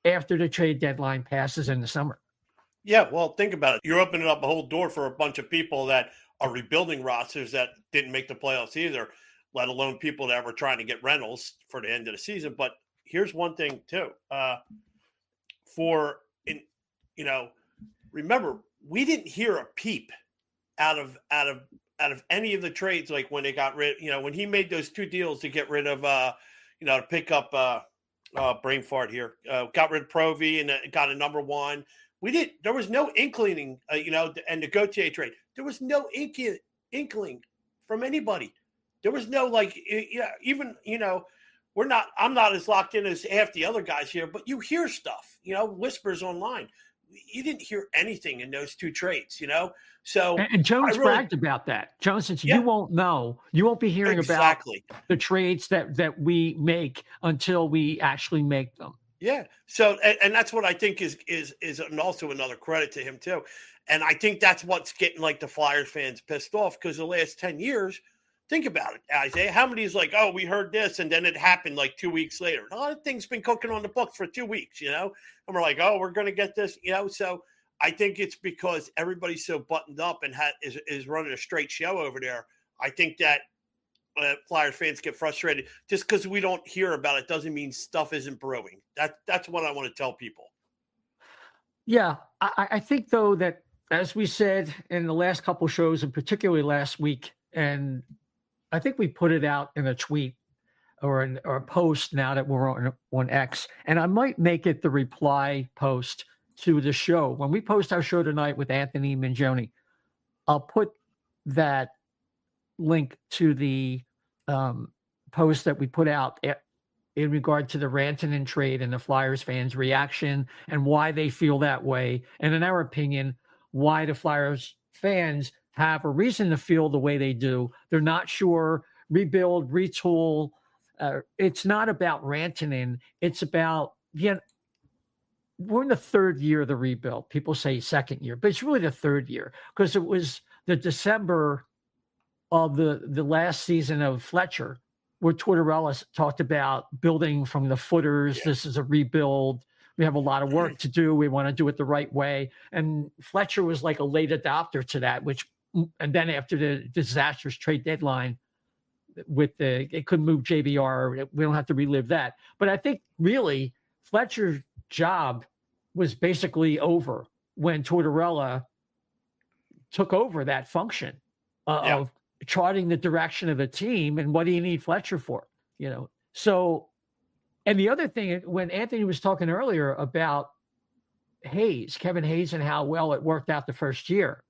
after the trade deadline passes in the summer. Yeah, well, think about it. You're opening up a whole door for a bunch of people that are rebuilding rosters that didn't make the playoffs either, let alone people that were trying to get rentals for the end of the season. But here's one thing too. Remember, we didn't hear a peep out of any of the trades. Like when they got rid, when he made those 2 deals to get rid of, to pick up brain fart here, got rid of Provy and got a number 1. There was no inkling, and the Gauthier trade. There was no inkling from anybody. There was no I'm not as locked in as half the other guys here, but you hear stuff, whispers online. You didn't hear anything in those 2 trades, So and Jones bragged about that. Jones said, you won't know. You won't be hearing about the trades that we make until we actually make them. Yeah. So, and that's what I think is also another credit to him too. And I think that's what's getting like the Flyers fans pissed off, because the last 10 years, think about it, Isaiah, how many is like, oh, we heard this, and then it happened like 2 weeks later. A lot of things been cooking on the books for 2 weeks, and we're like, oh, we're going to get this, So I think it's because everybody's so buttoned up and is running a straight show over there. I think that Flyers fans get frustrated. Just because we don't hear about it doesn't mean stuff isn't brewing. That's what I want to tell people. Yeah, I think though that, as we said in the last couple of shows, and particularly last week, and I think we put it out in a tweet or a post now that we're on X, and I might make it the reply post to the show. When we post our show tonight with Anthony Mingioni I'll put that link to the post that we put out in regard to the Rantanen trade and the Flyers fans' reaction and why they feel that way. And in our opinion, why the Flyers fans have a reason to feel the way they do. They're not sure, rebuild, retool. It's not about Rantanen. It's about, we're in the third year of the rebuild. People say second year, but it's really the third year because it was the December of the last season of Fletcher where Tortorella talked about building from the footers. Yeah. This is a rebuild. We have a lot of work to do. We want to do it the right way. And Fletcher was like a late adopter to that, and then after the disastrous trade deadline it couldn't move JVR. We don't have to relive that. But I think really Fletcher's job was basically over when Tortorella took over that function of charting the direction of the team. And what do you need Fletcher for? So, and the other thing, when Anthony was talking earlier about Kevin Hayes, and how well it worked out the first year.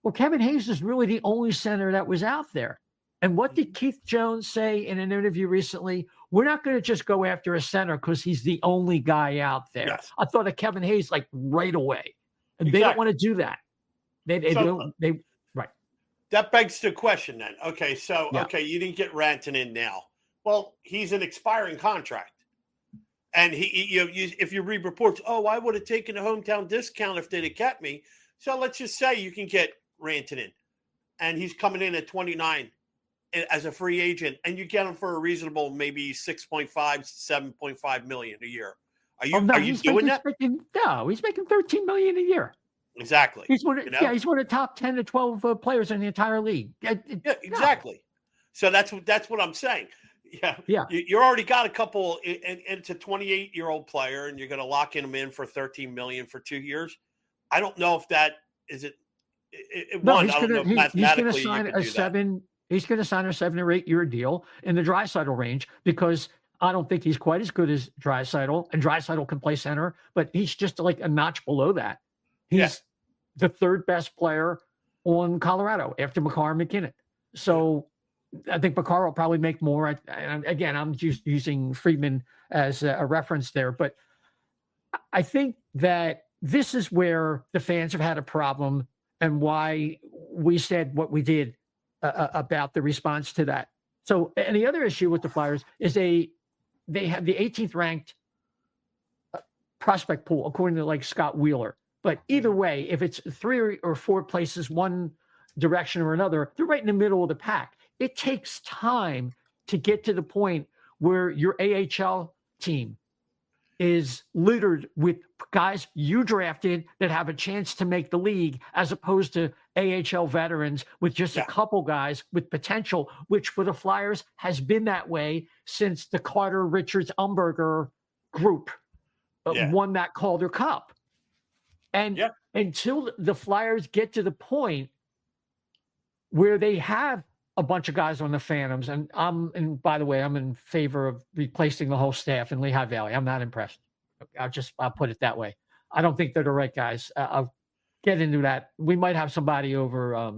Well, Kevin Hayes is really the only center that was out there. And what did Keith Jones say in an interview recently? We're not going to just go after a center because he's the only guy out there. Yes. I thought of Kevin Hayes like right away. And They don't want to do that. They right. That begs the question then. Okay, so, you didn't get Rantanen now. Well, he's an expiring contract. And if you read reports, I would have taken a hometown discount if they'd have kept me. So let's just say you can get Rantanen, and he's coming in at 29 as a free agent, and you get him for a reasonable maybe 6.5, 7.5 million a year. Are you doing that? He's making $13 million a year. Exactly. He's one of the top 10 to 12 players in the entire league. Exactly. No. So that's what I'm saying. Yeah. You already got a couple, and it's a 28-year-old player, and you're going to lock him in for $13 million for 2 years. I don't know if that is it. He's going to sign He's going to sign a 7 or 8 year deal in the Draisaitl range because I don't think he's quite as good as Draisaitl, and Draisaitl can play center, but he's just like a notch below that. He's the third best player on Colorado after Makar and McKinnon. So I think Makar will probably make more. And again, I'm just using Friedman as a reference there, but I think that this is where the fans have had a problem and why we said what we did about the response to that. So, and the other issue with the Flyers is they have the 18th ranked prospect pool, according to like Scott Wheeler. But either way, if it's 3 or 4 places, one direction or another, they're right in the middle of the pack. It takes time to get to the point where your AHL team is littered with guys you drafted that have a chance to make the league, as opposed to AHL veterans with just a couple guys with potential, which for the Flyers has been that way since the Carter, Richards, Umberger group won that Calder Cup. And until the Flyers get to the point where they have a bunch of guys on the Phantoms, and by the way, I'm in favor of replacing the whole staff in Lehigh Valley. I'm not impressed. I'll put it that way. I don't think they're the right guys. I'll get into that. We might have somebody over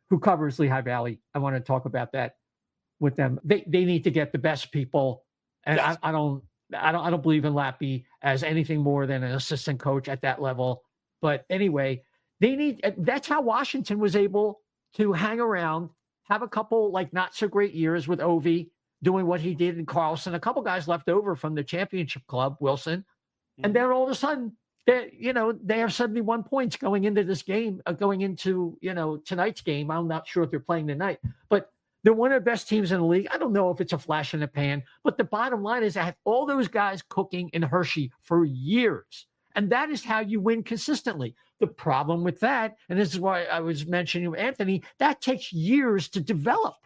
who covers Lehigh Valley. I want to talk about that with them. They need to get the best people, and I don't believe in Lappy as anything more than an assistant coach at that level. But anyway, that's how Washington was able to hang around, have a couple like not so great years with Ovi doing what he did in Carlson, a couple guys left over from the championship club, Wilson. And then all of a sudden they have 71 points going into this game, going into, tonight's game. I'm not sure if they're playing tonight, but they're one of the best teams in the league. I don't know if it's a flash in the pan, but the bottom line is I have all those guys cooking in Hershey for years. And that is how you win consistently. The problem with that, and this is why I was mentioning Anthony, that takes years to develop.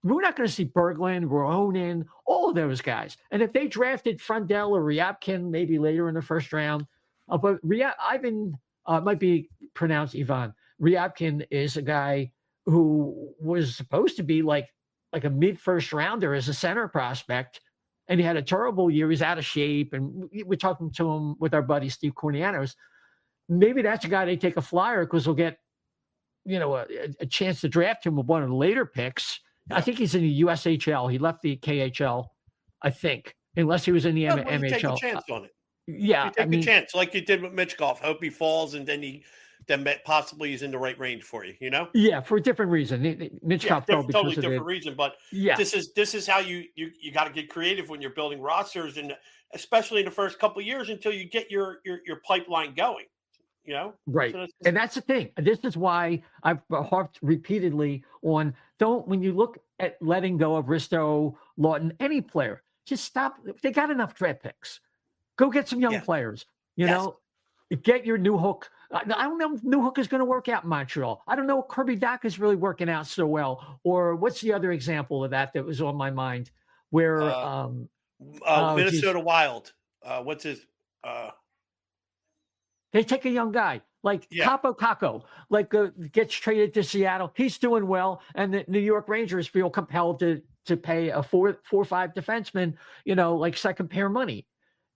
We're not going to see Berglund, Rohonen, all of those guys. And if they drafted Frundell or Ryabkin maybe later in the first round, but Ivan might be pronounced Ivan. Ryabkin is a guy who was supposed to be like a mid-first rounder as a center prospect, and he had a terrible year. He's out of shape, and we're talking to him with our buddy Steve Cornianos. Maybe that's a guy they take a flyer because he'll get, a chance to draft him with one of the later picks. Yeah. I think he's in the USHL. He left the KHL, I think, unless he was in the MHL. You take a chance on it. Yeah, You take a chance, like you did with Mitchkov. Hope he falls, and then possibly he's in the right range for you. Yeah, for a different reason. Mitchkov fell because totally of different reason, but this is how you got to get creative when you're building rosters, and especially in the first couple of years until you get your pipeline going. Right. So and that's the thing. This is why I've harped repeatedly on when you look at letting go of Risto, Lawton, any player, just stop. They got enough draft picks. Go get some young players. Get your new hook. I don't know if new hook is going to work out in Montreal. I don't know if Kirby Doc is really working out so well. Or what's the other example of that was on my mind? Where Minnesota Wild. What's his? They take a young guy like Capo Caco, gets traded to Seattle. He's doing well, and the New York Rangers feel compelled to pay a 4-5 defenseman, like second pair money,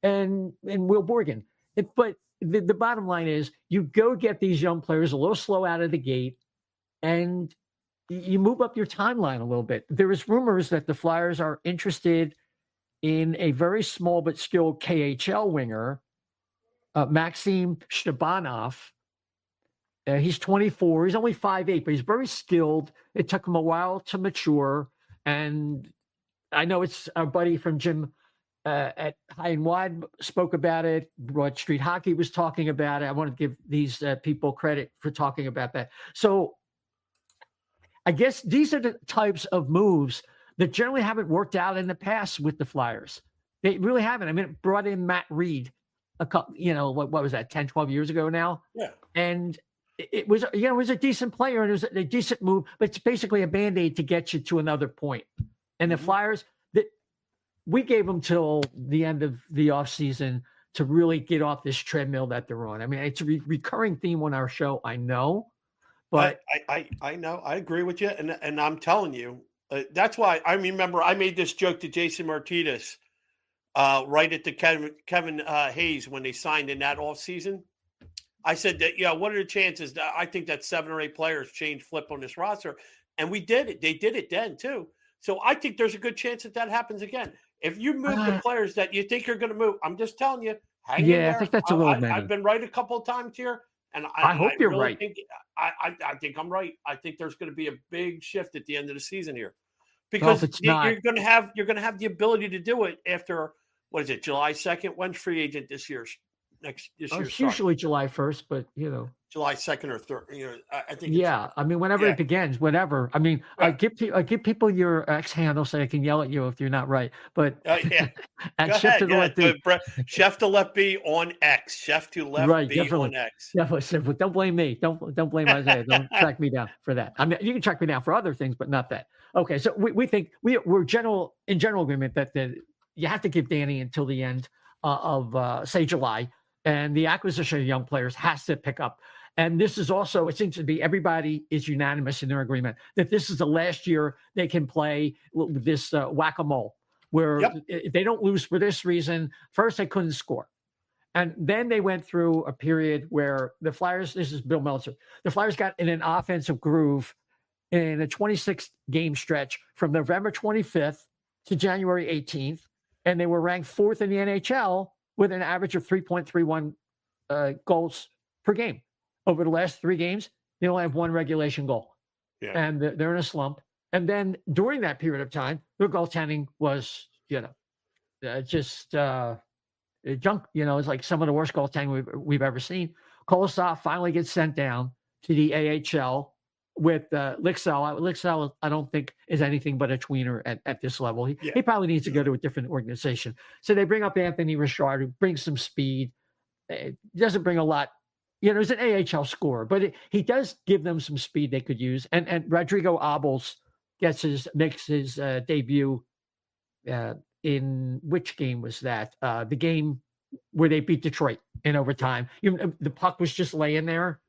and Will Borgen. But the bottom line is, you go get these young players a little slow out of the gate, and you move up your timeline a little bit. There is rumors that the Flyers are interested in a very small but skilled KHL winger. Maxim Shtabanov. He's 24. He's only 5'8", but he's very skilled. It took him a while to mature. And I know it's our buddy from Jim at High and Wide spoke about it. Broad Street Hockey was talking about it. I want to give these people credit for talking about that. So I guess these are the types of moves that generally haven't worked out in the past with the Flyers. They really haven't. I mean, it brought in Matt Reed a couple, what was that, 10, 12 years ago now? Yeah. And it was a decent player, and it was a decent move, but it's basically a Band-Aid to get you to another point. And the Flyers, we gave them till the end of the offseason to really get off this treadmill that they're on. I mean, it's a recurring theme on our show, I know, but I know, I agree with you. And I'm telling you, that's why I remember I made this joke to Jason Martinez right at the Kevin Hayes when they signed in that offseason. I said that, what are the chances that I think that 7 or 8 players flip on this roster? And we did it. They did it then too. So I think there's a good chance that happens again. If you move the players that you think are going to move, I'm just telling you, hang in there. I think that's a little many. I've been right a couple of times here. And I hope you're really right. I think I'm right. I think there's going to be a big shift at the end of the season here, because you're going to have the ability to do it after, what is it, July 2nd? When's free agent this year? It's usually July 1st, but July 2nd or 3rd. I think. Yeah, I mean, whenever it begins, whatever. I mean, right. I give people your X handle so I can yell at you if you're not right. But at Chef to Let B. Chef to Let B on X. Chef to Let B on X. Definitely. But don't blame me. Don't blame Isaiah. Don't track me down for that. I mean, you can track me down for other things, but not that. Okay, so we think we're in general agreement that you have to give Danny until the end of say July. And the acquisition of young players has to pick up. And this is also, it seems to be, everybody is unanimous in their agreement that this is the last year they can play this whack-a-mole, where if they don't lose for this reason, first they couldn't score. And then they went through a period where the Flyers, this is Bill Meltzer, the Flyers got in an offensive groove in a 26-game stretch from November 25th to January 18th. And they were ranked 4th in the NHL with an average of 3.31 goals per game. Over the last 3 games, they only have 1 regulation goal. Yeah. And they're in a slump. And then during that period of time, their goaltending was, just junk. It's like some of the worst goaltending we've ever seen. Kolosov finally gets sent down to the AHL with Lixell. Lixell, I don't think, is anything but a tweener at this level. He probably needs to go to a different organization. So they bring up Anthony Richard, who brings some speed. It doesn't bring a lot. There's an AHL scorer, but he does give them some speed they could use. And Rodrigo Abels makes his debut in which game was that? The game where they beat Detroit in overtime. The puck was just laying there,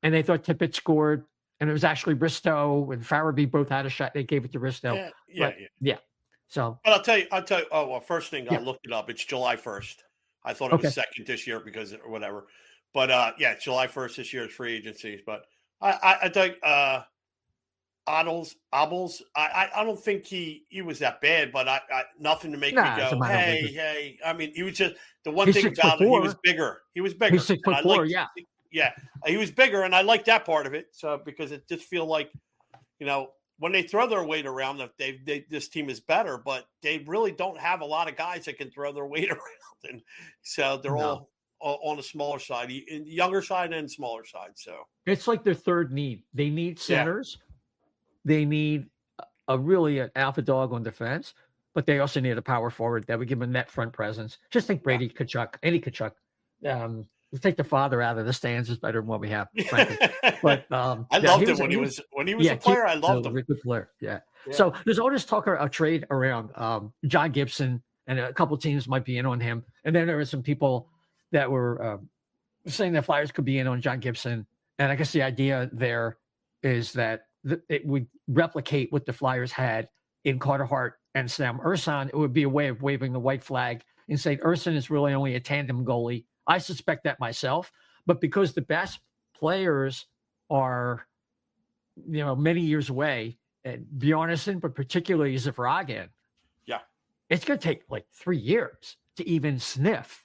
and they thought Tippett scored. And it was actually Risto and Farabee both had a shot. They gave it to Risto. Yeah. So, but I'll tell you. Oh, well, first thing I looked it up. It's July 1st. I thought it was 2nd this year because or whatever. But it's July 1st this year. It's free agency. But I think Abels. I don't think he was that bad, but I nothing to make me Nah, it's a go, minor leaguer. hey. I mean, he was just the one He's thing about it. He was 6'4". bigger. He was bigger. He's And I 6'4". liked, Yeah. yeah, he was bigger, and I like that part of it. So because it just feel like, when they throw their weight around, this team is better, but they really don't have a lot of guys that can throw their weight around, and so they're all on the smaller side, younger side and smaller side. So It's like their third need. They need Yeah. centers. They need an alpha dog on defense, but they also need a power forward that would give them a net front presence. Just think Brady Kachuk, any Kachuk. We take the father out of the stands is better than what we have, frankly. But I loved him when he was a player. I loved him. Good player. Yeah. Yeah. So there's always talk a trade around John Gibson, and a couple teams might be in on him. And then there were some people that were saying that Flyers could be in on John Gibson. And I guess the idea there is that it would replicate what the Flyers had in Carter Hart and Sam Urson. It would be a way of waving the white flag and saying Urson is really only a tandem goalie. I suspect that myself, but because the best players are, many years away, and Bjarnason, but particularly Zivragan, it's going to take like 3 years to even sniff,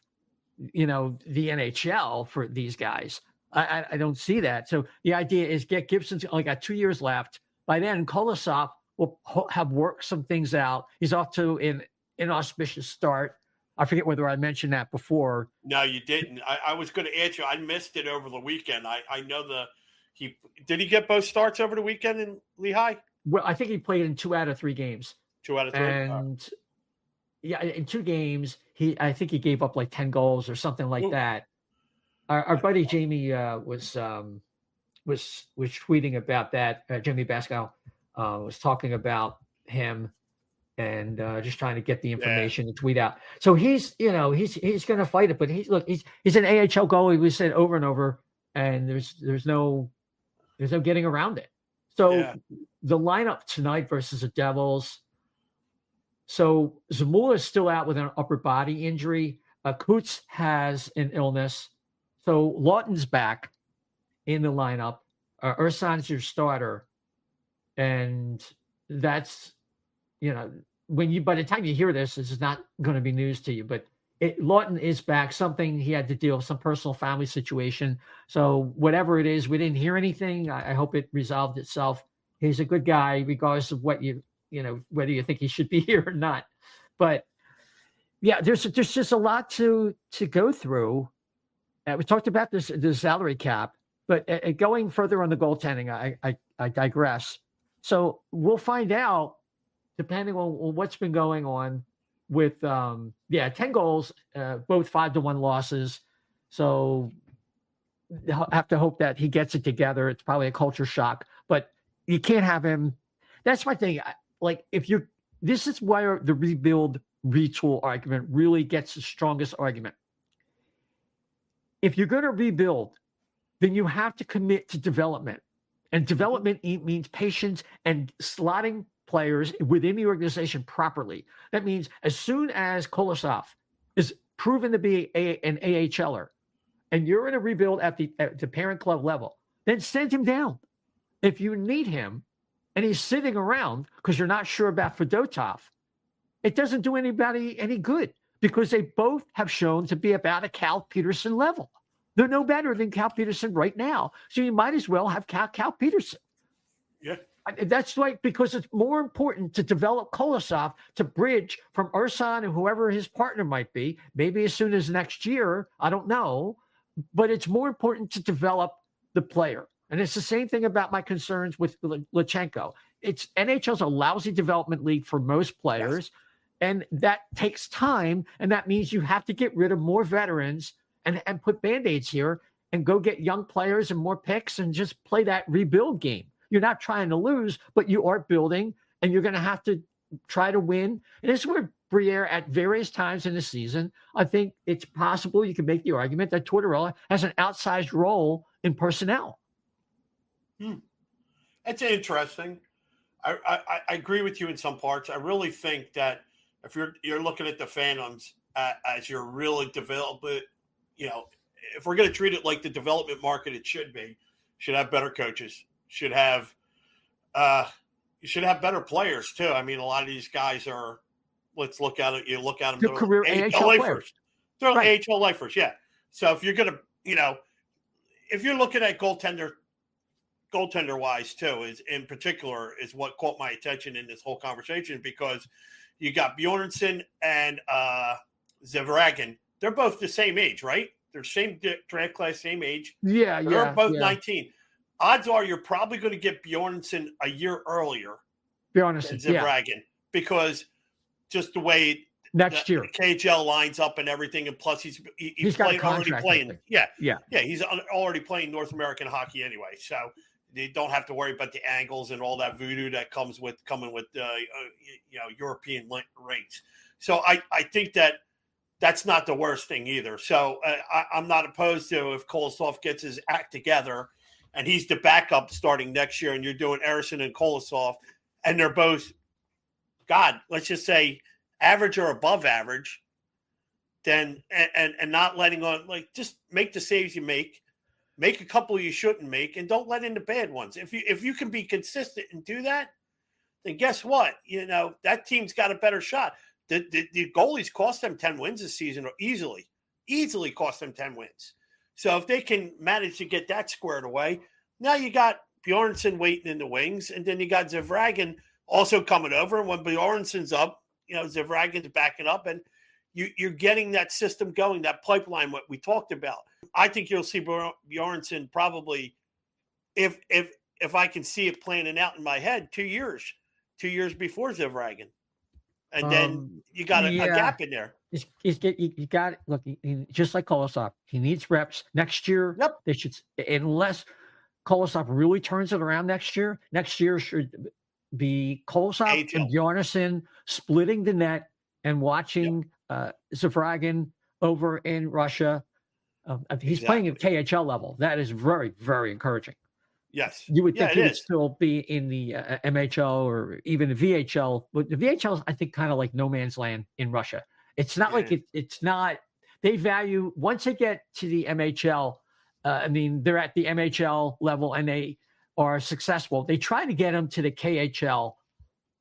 the NHL for these guys. I don't see that. So the idea is get Gibson's only got 2 years left. By then, Kolosov will have worked some things out. He's off to an inauspicious start. I forget whether I mentioned that before. No, you didn't. I was going to answer. I missed it over the weekend. I know did he get both starts over the weekend in Lehigh? Well, I think he played in 2 out of 3 games. 2 out of 3. And in 2 games, I think he gave up like 10 goals or something like that. Our buddy Jamie was tweeting about that. Jamie Bascal was talking about him and just trying to get the information to tweet out. So he's going to fight it, but he's an AHL goalie. We said over and over, and there's no getting around it. So the lineup tonight versus the Devils. So Zamula is still out with an upper body injury. Coots has an illness. So Lawton's back in the lineup. Urson's your starter. And that's, by the time you hear this is not going to be news to you, but Lawton is back. Something he had to deal with, some personal family situation. So whatever it is, we didn't hear anything. I hope it resolved itself. He's a good guy, regardless of what whether you think he should be here or not. But yeah, there's just a lot to go through. We talked about the salary cap, but going further on the goaltending, I digress. So we'll find out, depending on what's been going on with 10 goals, both 5-1 losses. So I have to hope that he gets it together. It's probably a culture shock, but you can't have him. That's my thing. Like this is where the rebuild retool argument really gets the strongest argument. If you're going to rebuild, then you have to commit to development. And development means patience and slotting players within the organization properly. That means as soon as Kolosov is proven to be an AHLer, and you're in a rebuild at the parent club level, then send him down. If you need him and he's sitting around because you're not sure about Fedotov, it doesn't do anybody any good, because they both have shown to be about a Cal Peterson level. They're no better than Cal Peterson right now. So you might as well have Cal Peterson. Yeah. That's right, because it's more important to develop Kolosov to bridge from Urson and whoever his partner might be, maybe as soon as next year. I don't know. But it's more important to develop the player. And it's the same thing about my concerns with Lachenko. NHL's a lousy development league for most players. Yes. And that takes time. And that means you have to get rid of more veterans and put Band-Aids here and go get young players and more picks and just play that rebuild game. You're not trying to lose, but you are building, and you're going to have to try to win. And this is where Briere, at various times in the season, I think it's possible you can make the argument that Tortorella has an outsized role in personnel. That's interesting. I agree with you in some parts. I really think that if you're looking at the Phantoms as you're really developing, if we're going to treat it like the development market it should be, should have better coaches, should have you should have better players too. I mean, a lot of these guys are. Let's look at it. You look at them. They're career AHL lifers. players. They're Right. AHL lifers. Yeah. So if you're gonna, if you're looking at goaltender wise too, is in particular is what caught my attention in this whole conversation, because you got Bjornsson and Zvragin. They're both the same age, right? They're same draft class, same age. Yeah, They're both 19. Odds are you're probably going to get Bjornsson a year earlier than Zvragin, because just the way next year KHL lines up and everything, and plus he's already playing. Yeah. He's already playing North American hockey anyway, so they don't have to worry about the angles and all that voodoo that comes with European rings. So I think that's not the worst thing either. So I'm not opposed to if Kolosov gets his act together and he's the backup starting next year, and you're doing Ersson and Kolosov, and they're both, let's just say average or above average, then and not letting on, just make the saves you make a couple you shouldn't make, and don't let in the bad ones. If you can be consistent and do that, then guess what? That team's got a better shot. The goalies cost them 10 wins this season, or easily cost them 10 wins. So if they can manage to get that squared away, now you got Bjornsson waiting in the wings, and then you got Zvragin also coming over. And when Bjornsson's up, Zvragin's backing up, and you're getting that system going, that pipeline, what we talked about. I think you'll see Bjornsson probably, if I can see it planning out in my head, 2 years before Zvragin. And then you got a gap in there. You got it. Look, just like Kolosov, he needs reps next year. Yep. They should, unless Kolosov really turns it around next year. Next year should be Kolosov and Bjornsson splitting the net and watching Zvragin over in Russia. He's playing at KHL level. That is very, very encouraging. Yes. You would think he would still be in the MHL or even the VHL. But the VHL is, I think, kind of like no man's land in Russia. It's not like it's not. They value, once they get to the MHL, they're at the MHL level and they are successful. They try to get them to the KHL.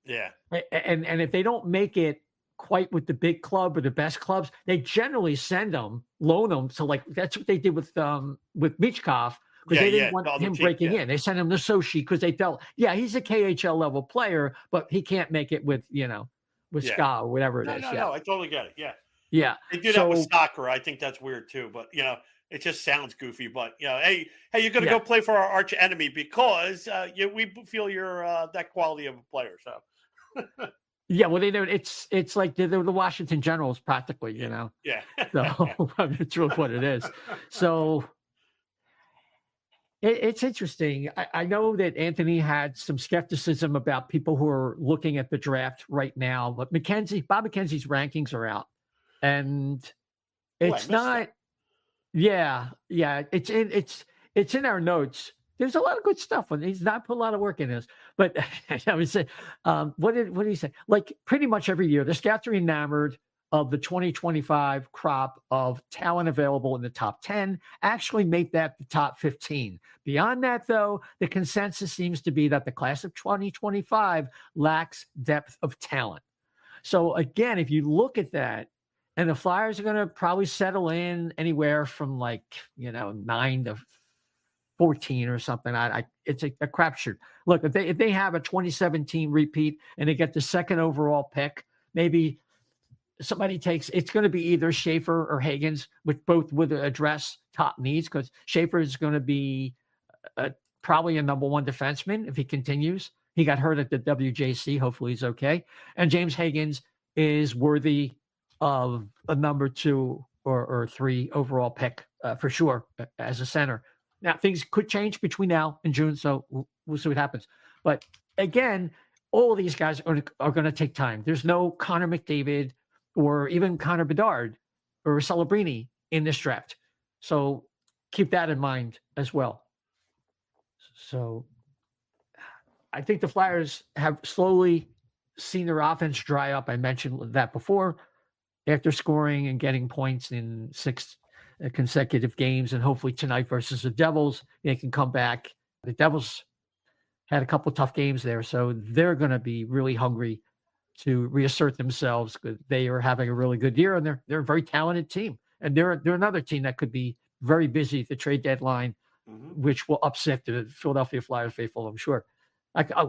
Yeah. And if they don't make it quite with the big club or the best clubs, they generally loan them. So that's what they did with Michkov. Because they didn't want him breaking in. They sent him to Sochi because they felt, he's a KHL level player, but he can't make it with Ska or whatever it is. No, I totally get it. Yeah. Yeah. They do that with soccer. I think that's weird too. But, it just sounds goofy. But, hey, you're going to go play for our arch enemy because we feel you're that quality of a player. So. Yeah, well, they know it's like they're the Washington Generals practically, Yeah. So it's really what it is. So. It's interesting. I know that Anthony had some skepticism about people who are looking at the draft right now, but Bob McKenzie's rankings are out, and it's not. Yeah, it's in our notes. There's a lot of good stuff, and he's not put a lot of work in this. But I would say, what did he say? Like pretty much every year, the scouts are enamored of the 2025 crop of talent available in the top 10, actually make that the top 15. Beyond that, though, the consensus seems to be that the class of 2025 lacks depth of talent. So again, if you look at that, and the Flyers are going to probably settle in anywhere from 9 to 14 or something. It's a crapshoot. Look, if they have a 2017 repeat and they get the second overall pick, maybe somebody it's going to be either Schaefer or Higgins, with both would address top needs, because Schaefer is going to be probably a number one defenseman if he continues. He got hurt at the WJC. Hopefully he's okay. And James Higgins is worthy of a number 2 or 3 overall pick for sure as a center. Now, things could change between now and June, so we'll see what happens. But again, all of these guys are going to take time. There's no Connor McDavid or even Connor Bedard or Celebrini in this draft. So keep that in mind as well. So I think the Flyers have slowly seen their offense dry up. I mentioned that before. After scoring and getting points in 6 consecutive games, and hopefully tonight versus the Devils, they can come back. The Devils had a couple of tough games there, so they're going to be really hungry to reassert themselves because they are having a really good year, and they're a very talented team, and they're another team that could be very busy at the trade deadline, which will upset the Philadelphia Flyers faithful, I'm sure.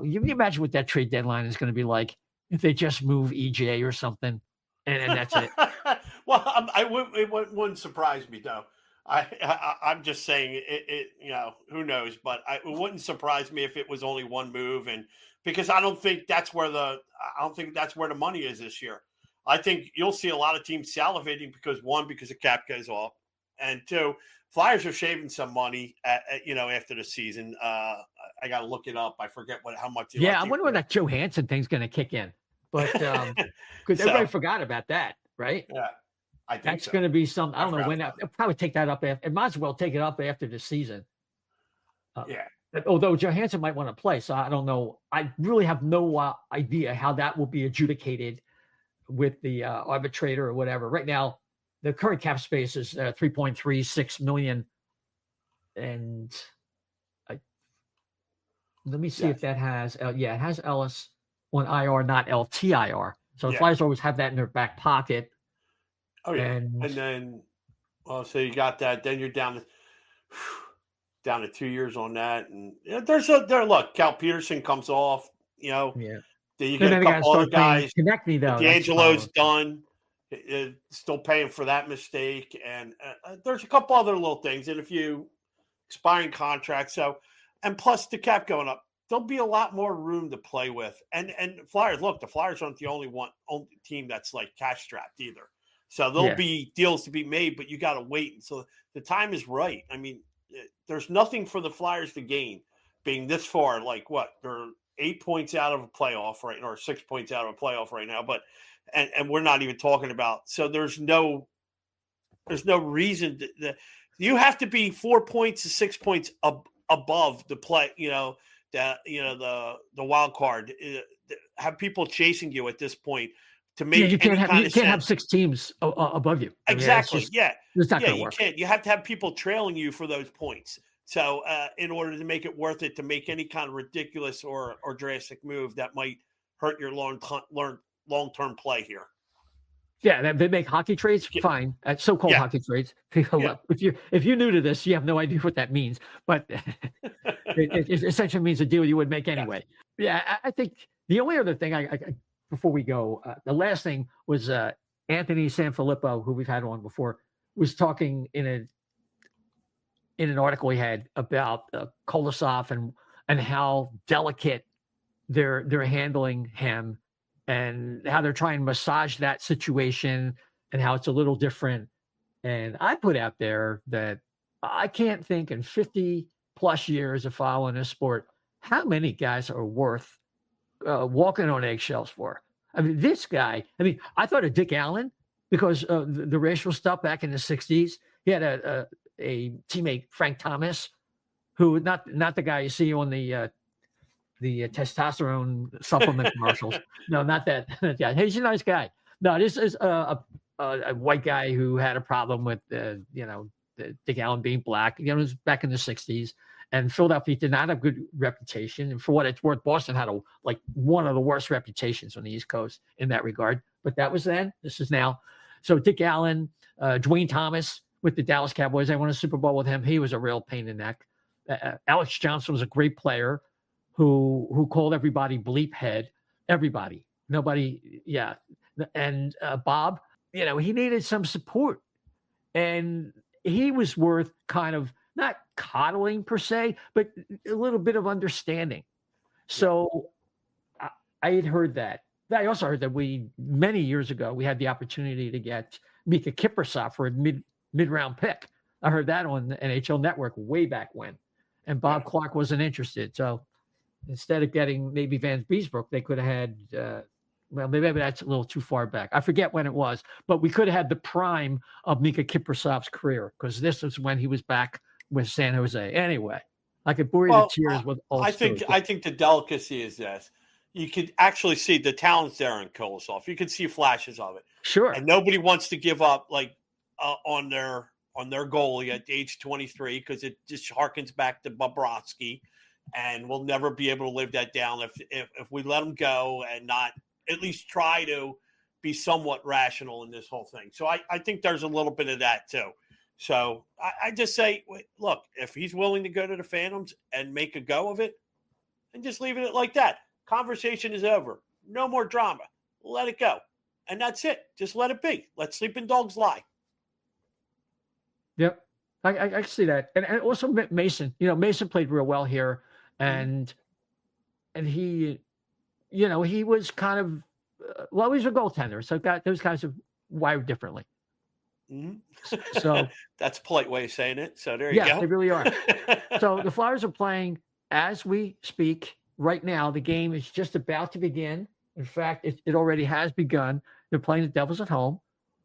You can imagine what that trade deadline is going to be like if they just move EJ or something, and that's it. Well, it wouldn't surprise me though. I'm just saying it. Who knows? But it wouldn't surprise me if it was only one move, and because I don't think that's where the money is this year. I think you'll see a lot of teams salivating because the cap goes off, and two, Flyers are shaving some money after the season. I got to look it up. I forget how much. I wonder when that Johansson thing's going to kick in, but because everybody forgot about that, right? Yeah. I think that's going to be some. I don't know when. I'll probably take that up. It might as well take it up after the season. Although Johansson might want to play, so I don't know. I really have no idea how that will be adjudicated with the arbitrator or whatever. Right now, the current cap space is $3.36 million, and let me see if that has. It has Ellis on IR, not LTIR. So the Flyers always have that in their back pocket. Oh yeah, and then, so you got that. Then you're down to 2 years on that, and look. Cal Peterson comes off. Then you get a couple other guys. Connect me though. D'Angelo's done. Still paying for that mistake, and there's a couple other little things, and a few expiring contracts. So, and plus the cap going up, there'll be a lot more room to play with. And Flyers, look, the Flyers aren't the only team that's like cash strapped either. So there'll be deals to be made, but you got to wait until the time is right. I mean, there's nothing for the Flyers to gain being this far. Like what? They're 8 points out of a playoff right now, or 6 points out of a playoff right now. But and we're not even talking about. So there's no reason you have to be 4 points to 6 points above the play. The wild card. Have people chasing you at this point. To make you can't have 6 teams above you. Exactly. It's not going to work. Can't. You have to have people trailing you for those points. So in order to make it worth it, to make any kind of ridiculous or drastic move that might hurt your long-term play here. Yeah, they make hockey trades. Fine, so-called hockey trades. If you're new to this, you have no idea what that means. But it essentially means a deal you would make anyway. Yeah, I think the only other thing I before we go, the last thing was Anthony Sanfilippo, who we've had on before, was talking in an article he had about Kolosov and how delicate they're handling him and how they're trying to massage that situation and how it's a little different. And I put out there that I can't think in 50 plus years of following this sport how many guys are worth walking on eggshells for. I mean, this guy, I thought of Dick Allen because of the racial stuff back in the 60s. He had a teammate, Frank Thomas, who not the guy you see on the testosterone supplement commercials. No, not that. Yeah, he's a nice guy. No, this is a white guy who had a problem with Dick Allen being black. It was back in the 60s. And Philadelphia did not have a good reputation. And for what it's worth, Boston had one of the worst reputations on the East Coast in that regard. But that was then. This is now. So Dick Allen, Dwayne Thomas with the Dallas Cowboys. They won a Super Bowl with him. He was a real pain in the neck. Alex Johnson was a great player who called everybody bleep head. Everybody. Nobody. Yeah. And Bob, he needed some support. And he was worth kind of not coddling per se, but a little bit of understanding. So I had heard that. I also heard that many years ago, we had the opportunity to get Mika Kiprusoff for a mid-round pick. I heard that on the NHL Network way back when. And Bob Clark wasn't interested. So instead of getting maybe Van Beesbrook, they could have had, maybe that's a little too far back. I forget when it was, but we could have had the prime of Mika Kiprusoff's career because this is when he was back with San Jose. Anyway, I could bore you to tears with all I think the delicacy is this. You could actually see the talents there in Kolosov. You can see flashes of it. Sure. And nobody wants to give up on their on their goalie at age 23 because it just harkens back to Bobrovsky, and we'll never be able to live that down if we let him go and not at least try to be somewhat rational in this whole thing. So I think there's a little bit of that too. So I just say, look, if he's willing to go to the Phantoms and make a go of it, and just leaving it like that. Conversation is over. No more drama. Let it go. And that's it. Just let it be. Let sleeping dogs lie. Yep. I see that. And also Mason, Mason played real well here. And he, he was kind of, he's a goaltender. So those guys are wired differently. Mm-hmm. So that's a polite way of saying it. So there you go. Yeah, they really are. So the Flyers are playing as we speak right now. The game is just about to begin. In fact, it already has begun. They're playing the Devils at home,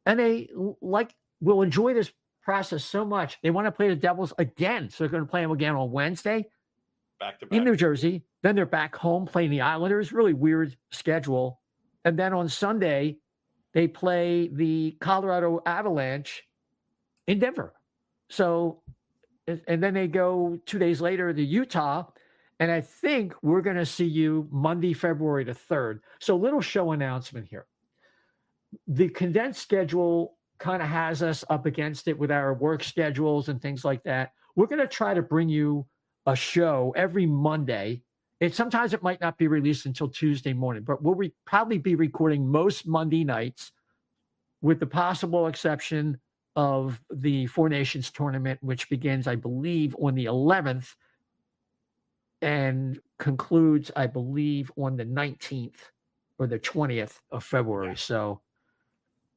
and they will enjoy this process so much. They want to play the Devils again. So they're going to play them again on Wednesday back to back in New Jersey. Then they're back home playing the Islanders. Really weird schedule. And then on Sunday, they play the Colorado Avalanche in Denver. So, and then they go 2 days later to Utah. And I think we're going to see you Monday, February the 3rd. So little show announcement here. The condensed schedule kind of has us up against it with our work schedules and things like that. We're going to try to bring you a show every Monday. Sometimes it might not be released until Tuesday morning, but we'll probably be recording most Monday nights with the possible exception of the Four Nations tournament, which begins, I believe, on the 11th and concludes, I believe, on the 19th or the 20th of February. Yeah. So,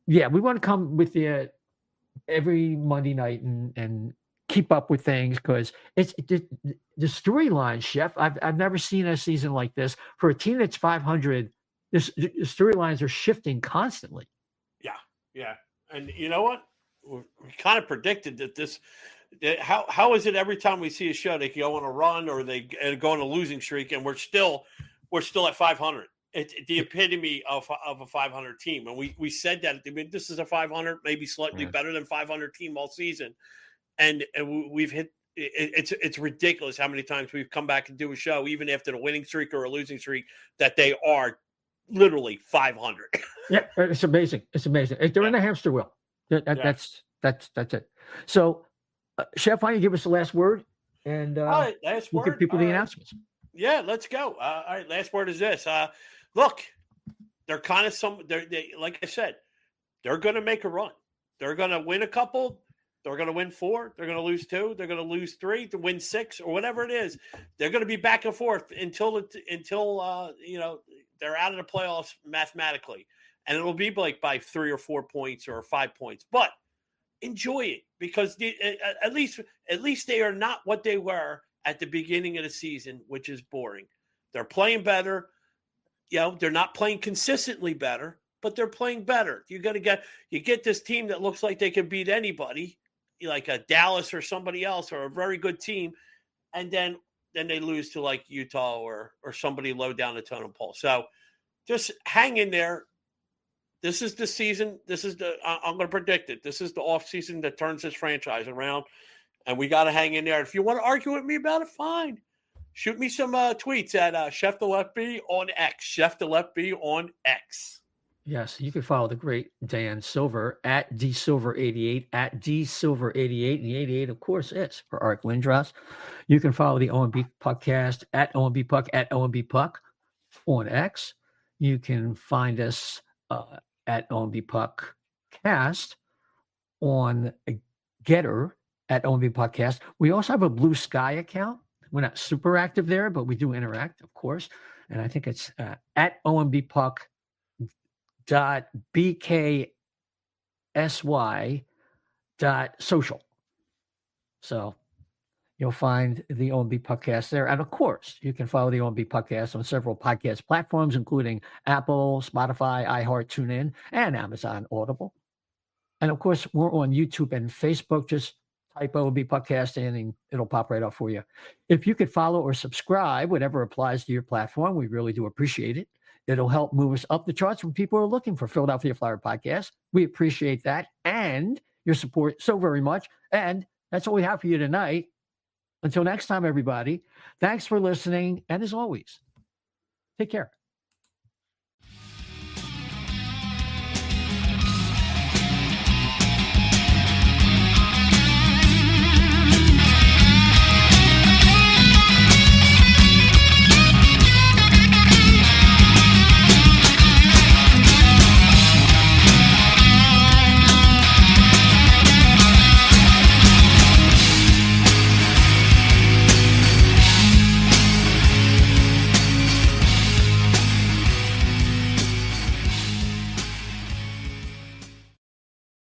yeah, we want to come with you every Monday night and keep up with things because it's the storyline, Chef. I've never seen a season like this for a team that's 500. The storylines are shifting constantly. Yeah, and you know what? We kind of predicted that how is it every time we see a show they go on a run or they go on a losing streak and we're still at 500. It's the epitome of a 500 team, and we said that this is a 500, maybe slightly better than 500 team all season, and we've hit. It's ridiculous how many times we've come back and do a show even after the winning streak or a losing streak that they are literally 500. Yeah, it's amazing. It's amazing. They're in the hamster wheel. That's it. So, Chef, why don't you give us the last word? And all right, last we'll word. Give people the announcements. Yeah, let's go. All right, last word is this. Look, they're kind of they like I said, they're going to make a run. They're going to win a couple. They're going to win 4. They're going to lose 2. They're going to lose 3 to win 6 or whatever it is. They're going to be back and forth until they're out of the playoffs mathematically. And it'll be like by 3 or 4 points or 5 points. But enjoy it because at least they are not what they were at the beginning of the season, which is boring. They're playing better. They're not playing consistently better, but they're playing better. You get this team that looks like they can beat anybody, like a Dallas or somebody else or a very good team, and then they lose to like Utah or somebody low down the totem pole. So just hang in there. This is the season. I'm going to predict it. This is the off season that turns this franchise around, and we got to hang in there. If you want to argue with me about it, fine. Shoot me some tweets at Chef the Left B on X. Chef the Left B on X. Yes, you can follow the great Dan Silver at dsilver88 at dsilver88. The 88, of course, is for Art Lindros. You can follow the O&B Puckcast at O&B Puck at O&B Puck on X. You can find us at O&B Puckcast on Getter at O&B Puckcast. We also have a Blue Sky account. We're not super active there, but we do interact, of course. And I think it's at O&B Puck .bksy.social. So you'll find the O&B Puckcast there. And of course, you can follow the O&B Puckcast on several podcast platforms, including Apple, Spotify, iHeart, TuneIn, and Amazon Audible. And of course, we're on YouTube and Facebook. Just type O&B Puckcast in and it'll pop right up for you. If you could follow or subscribe, whatever applies to your platform, we really do appreciate it. It'll help move us up the charts when people are looking for Philadelphia Flyer Podcast. We appreciate that. And your support so very much. And that's all we have for you tonight. Until next time, everybody, thanks for listening. And as always, take care.